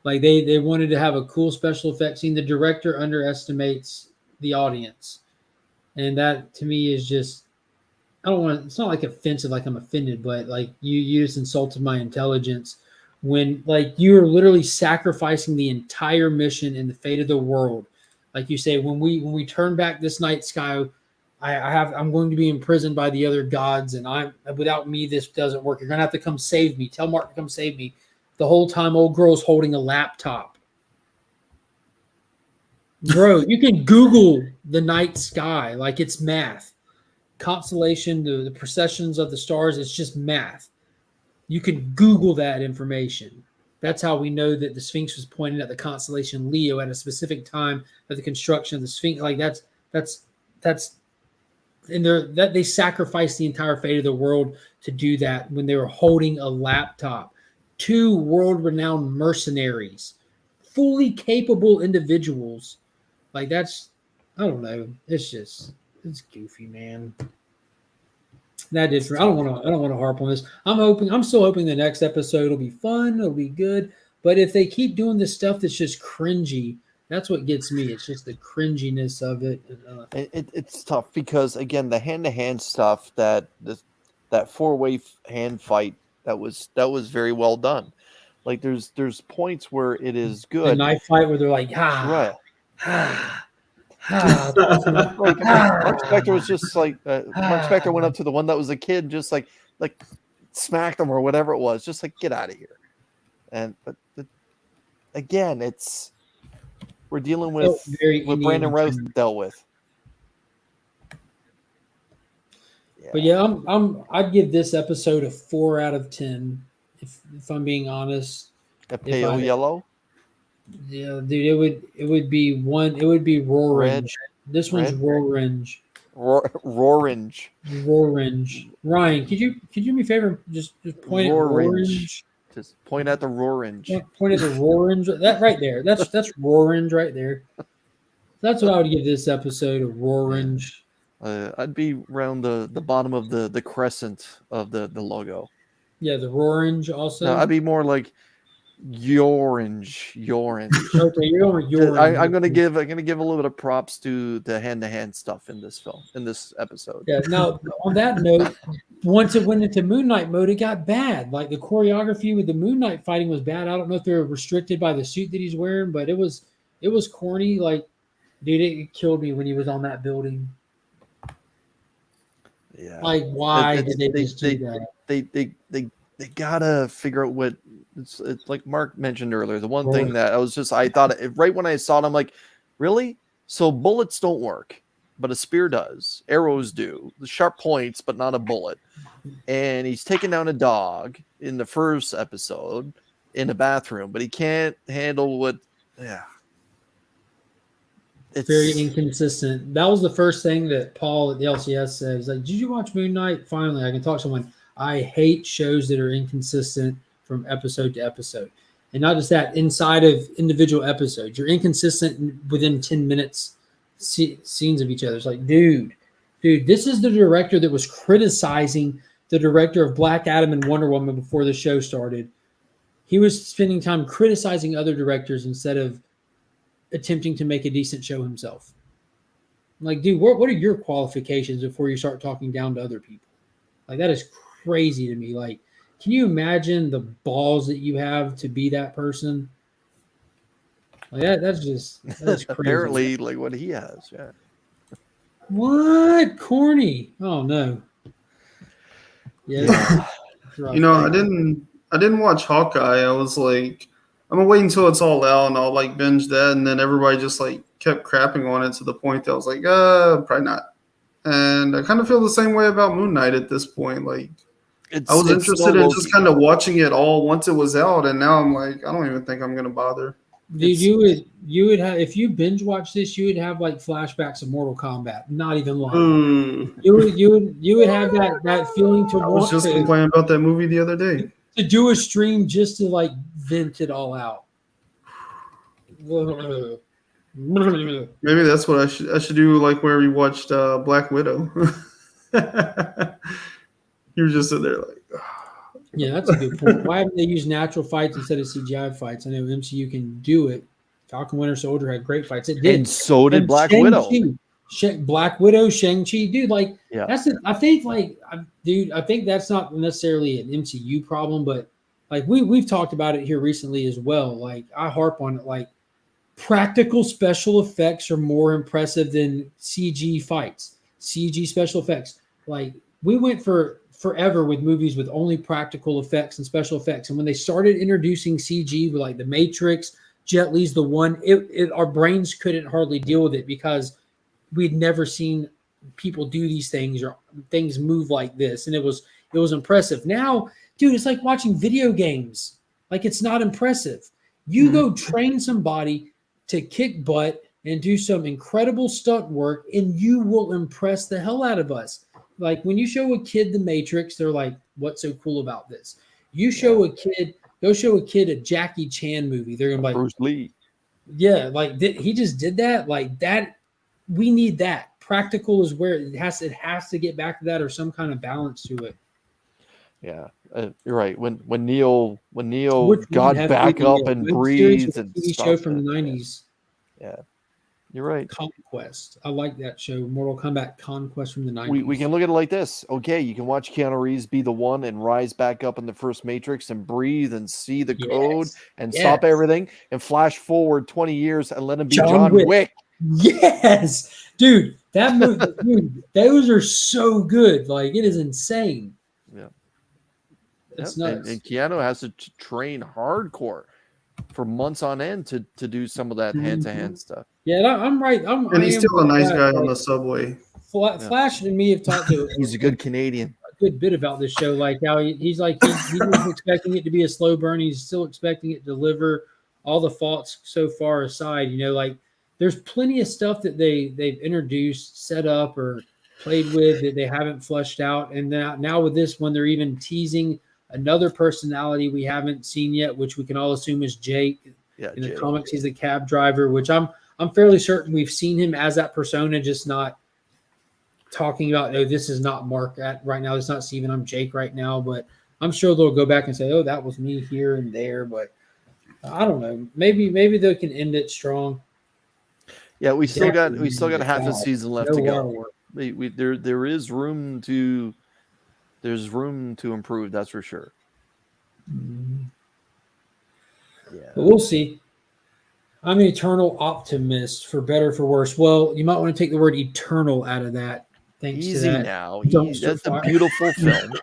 Like, they wanted to have a cool special effect scene. The director underestimates the audience. And that, to me, is just, I don't want to, it's not like offensive, like I'm offended, but like you just insulted my intelligence when, like, you're literally sacrificing the entire mission and the fate of the world. Like you say, when we turn back this night sky, I'm going to be imprisoned by the other gods, and without me this doesn't work. You're gonna have to come save me. Tell Mark to come save me. The whole time, old girl's holding a laptop. Bro, you can Google the night sky like it's math. Constellation, the processions of the stars, it's just math. You can Google that information. That's how we know that the Sphinx was pointing at the constellation Leo at a specific time of the construction of the Sphinx. Like that's and that they sacrificed the entire fate of the world to do that when they were holding a laptop. 2 world-renowned mercenaries, fully capable individuals. Like that's, I don't know. It's goofy, man. That is. I don't want to harp on this. I'm still hoping the next episode will be fun. It'll be good. But if they keep doing this stuff that's just cringy, that's what gets me. It's just the cringiness of it. It's tough because, again, the hand-to-hand stuff, that 4-way hand fight, that was very well done. Like there's points where it is good. The knife fight where they're like, right. Like, Mark Spector was just like Mark Spector went up to the one that was a kid, just like smacked him or whatever it was, just like, get out of here. And but again, we're dealing with what Brandon Routh dealt with. Yeah. But yeah, I'd give this episode a 4 out of 10 if I'm being honest. A pale yellow. Yeah, dude, it would be Rorange. This one's Rorange. Rorange. Ryan, could you do me a favor? Just point at Rorange. Just point at the Rorange. Point at the Rorange. That right there. That's Rorange right there. That's what I would give this episode, a Rorange. I'd be around the bottom of the crescent of the logo. Yeah, the Rorange also. No, I'd be more like Yorange. Okay, you're going with Yorange. I'm gonna give a little bit of props to the hand-to-hand stuff in this episode. Yeah. Now, on that note, once it went into Moon Knight mode, it got bad. Like the choreography with the Moon Knight fighting was bad. I don't know if they're restricted by the suit that he's wearing, but it was corny. Like, dude, it killed me when he was on that building. Yeah. Like, why did they just do that? They gotta figure out what it's like Mark mentioned earlier. The one thing that I thought right when I saw it, I'm like, really? So bullets don't work, but a spear does. Arrows do. The sharp points, but not a bullet. And he's taking down a dog in the first episode in a bathroom, but he can't handle what. Yeah. It's very inconsistent. That was the first thing that Paul at the LCS said. He's like, did you watch Moon Knight? Finally, I can talk to someone. I hate shows that are inconsistent from episode to episode. And not just that, inside of individual episodes. You're inconsistent within 10 minutes scenes of each other. It's like, dude, this is the director that was criticizing the director of Black Adam and Wonder Woman before the show started. He was spending time criticizing other directors instead of attempting to make a decent show himself. Like, dude, what are your qualifications before you start talking down to other people? Like, that is crazy to me. Like, can you imagine the balls that you have to be that person? Like that's crazy. Apparently, like what he has, yeah. What? Corny. Oh no. Yeah. You know, I didn't watch Hawkeye. I was like, I'm gonna wait until it's all out and I'll like binge that, and then everybody just like kept crapping on it to the point that I was like, probably not. And I kind of feel the same way about Moon Knight at this point. Like, I was interested in just kind of watching it all once it was out, and now I'm like, I don't even think I'm gonna bother. Dude, you would have, if you binge watch this, you would have like flashbacks of Mortal Kombat. Not even lying. You would have that feeling to. I was just complaining about that movie the other day. To do a stream just to like vent it all out. Maybe that's what I should do. Like where we watched Black Widow. You're just sitting there like, Yeah, that's a good point. Why haven't they used natural fights instead of CGI fights? I know MCU can do it. Falcon Winter Soldier had great fights. It did. And so did And Black Shang-Chi, Widow. Black Widow, Shang-Chi, dude. Like Yeah. that's it. I think I think that's not necessarily an MCU problem, but like we've talked about it here recently as well. Like I harp on it. Like practical special effects are more impressive than CG fights. CG special effects. Like we went for forever with movies with only practical effects and special effects, and when they started introducing CG with like The Matrix, Jet Li's the one, our brains couldn't hardly deal with it because we'd never seen people do these things or things move like this, and it was impressive. Now, dude, it's like watching video games. Like it's not impressive. You go train somebody to kick butt and do some incredible stunt work, and you will impress the hell out of us. Like when you show a kid The Matrix, they're like, "What's so cool about this?" You show a kid, go show a kid a Jackie Chan movie, they're gonna be like, Bruce Lee. Yeah, like he just did that. Like that, we need that. Practical is where it has to get back to that or some kind of balance to it. Yeah, you're right. When Neo Which got one back had up the and web series breathed or and TV show stuff. from the 90s. Yeah, you're right. Conquest. I like that show. Mortal Kombat Conquest from the 90s. We can look at it like this. Okay, you can watch Keanu Reeves be the one and rise back up in the first Matrix and breathe and see the code and stop everything and flash forward 20 years and let him be John Wick. Yes, dude, that movie, dude, those are so good. Like it is insane. Yeah, it's nuts. And Keanu has to train hardcore for months on end to do some of that hand-to-hand stuff. Yeah, I'm right. And he's still a nice guy on the subway. Flash and me have talked to. He's a good Canadian. A good bit about this show, like how he's like he was expecting it to be a slow burn. He's still expecting it to deliver. All the faults so far aside, like there's plenty of stuff that they've introduced, set up, or played with that they haven't fleshed out. And now with this one, they're even teasing another personality we haven't seen yet, which we can all assume is Jake. Yeah, in the comics, he's the cab driver, which I'm fairly certain we've seen him as that persona, just not talking about, this is not Mark right now. It's not Steven. I'm Jake right now. But I'm sure they'll go back and say, oh, that was me here and there. But I don't know. Maybe they can end it strong. Yeah, we still got half a season left to go. There is room to improve. That's for sure. Mm-hmm. Yeah, but we'll see. I'm an eternal optimist, for better or for worse. Well, you might want to take the word eternal out of that. Thanks Easy to that. Now. That's a beautiful film.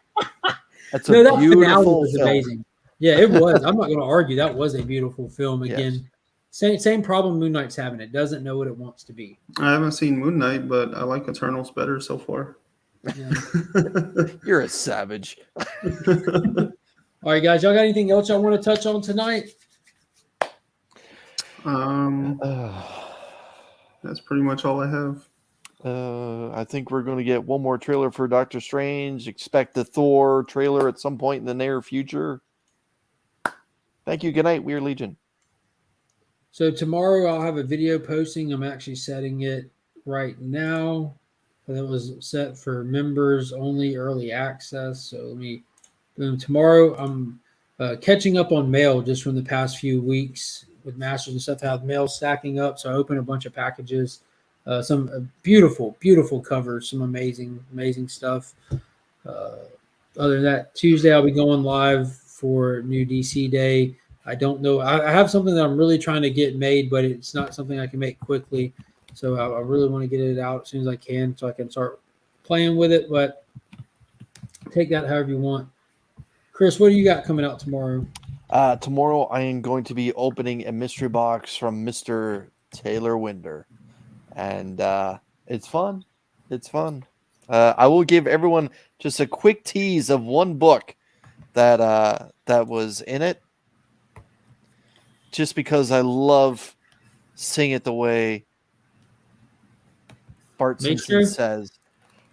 That's a that beautiful was film. amazing. Yeah, it was. I'm not going to argue. That was a beautiful film. Again, same problem Moon Knight's having. It doesn't know what it wants to be. I haven't seen Moon Knight, but I like Eternals better so far. Yeah. You're a savage. All right, guys. Y'all got anything else y'all want to touch on tonight? That's pretty much all I have. I think we're going to get one more trailer for Doctor Strange. Expect the Thor trailer at some point in the near future. Thank you. Good night, Weird Legion. So tomorrow I'll have a video posting. I'm actually setting it right now. That was set for members only, early access. So let me. Tomorrow I'm catching up on mail just from the past few weeks with Masters and stuff. I have mail stacking up, so I opened a bunch of packages. Some beautiful, beautiful covers, some amazing stuff. Other than that, Tuesday I'll be going live for New DC Day. I don't know. I have something that I'm really trying to get made, but it's not something I can make quickly. So I really want to get it out as soon as I can so I can start playing with it. But take that however you want. Chris, what do you got coming out tomorrow? Tomorrow I am going to be opening a mystery box from Mr. Taylor Winder. And it's fun. It's fun. I will give everyone just a quick tease of one book that was in it. Just because I love seeing it the way Bart Simpson says,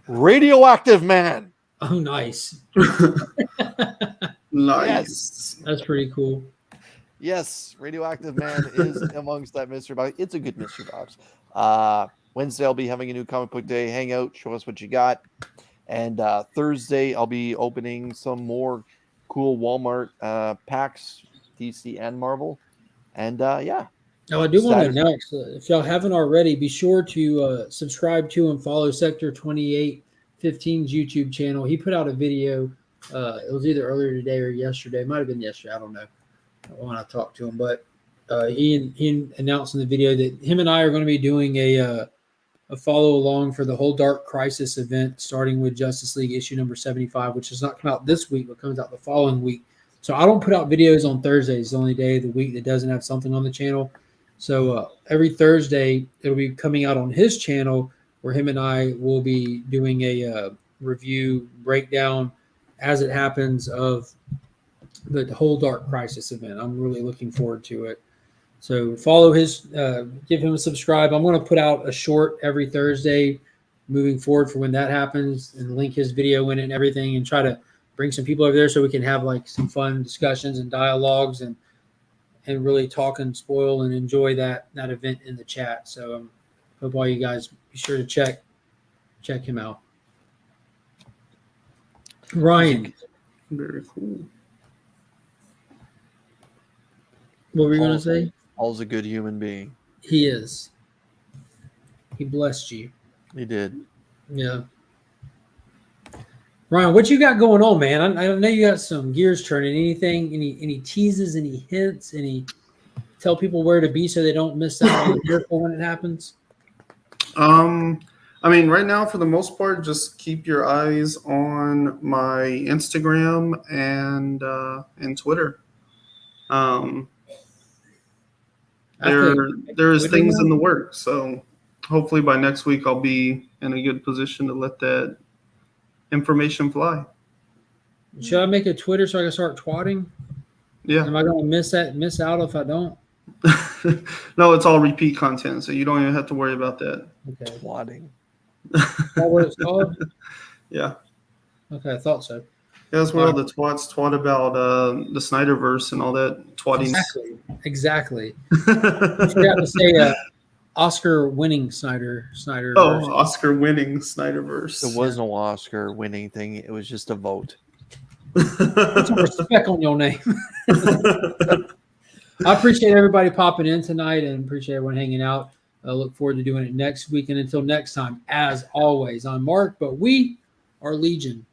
"Radioactive Man." Oh, nice. Nice. Yes. That's pretty cool. Yes, Radioactive Man is amongst that mystery box. It's a good mystery box. Wednesday, I'll be having a new comic book day hangout. Show us what you got. And Thursday, I'll be opening some more cool Walmart packs, DC and Marvel. And yeah. Now, I do want to Saturday- announce, if y'all haven't already, be sure to subscribe to and follow Sector 2815's YouTube channel. He put out a video. It was either earlier today or yesterday. It might have been yesterday. I don't know when I talked to him. But he announced in the video that him and I are going to be doing a follow along for the whole Dark Crisis event, starting with Justice League issue number 75, which does not come out this week, but comes out the following week. So I don't put out videos on Thursdays. It's the only day of the week that doesn't have something on the channel. So every Thursday, it'll be coming out on his channel where him and I will be doing a review breakdown as it happens of the whole Dark Crisis event. I'm really looking forward to it. So follow his, give him a subscribe. I'm going to put out a short every Thursday moving forward for when that happens and link his video in it and everything and try to bring some people over there so we can have like some fun discussions and dialogues and really talk and spoil and enjoy that event in the chat. So hope all you guys be sure to check him out. Ryan. Very cool. What were you going to say? Paul's a good human being. He is. He blessed you. He did. Yeah. Ryan, what you got going on, man? I know you got some gears turning. Anything? Any teases? Any hints? Any tell people where to be so they don't miss out on the miracle when it happens? I mean, right now, for the most part, just keep your eyes on my Instagram and Twitter. There is things in the works, so hopefully by next week I'll be in a good position to let that information fly. Should I make a Twitter so I can start twatting? Yeah. Am I going to miss out if I don't? No, it's all repeat content, so you don't even have to worry about that. Okay. Twatting. Is that what it's called? Yeah. Okay, I thought so. Yeah, that's where all the twats twat about the Snyderverse and all that twatting. Exactly. I forgot to say Oscar-winning Snyder. Oh, Oscar-winning Snyderverse. There was no Oscar winning thing. It was just a vote. Put some respect on your name. I appreciate everybody popping in tonight and appreciate everyone hanging out. I look forward to doing it next week. And until next time, as always, I'm Mark, but we are Legion.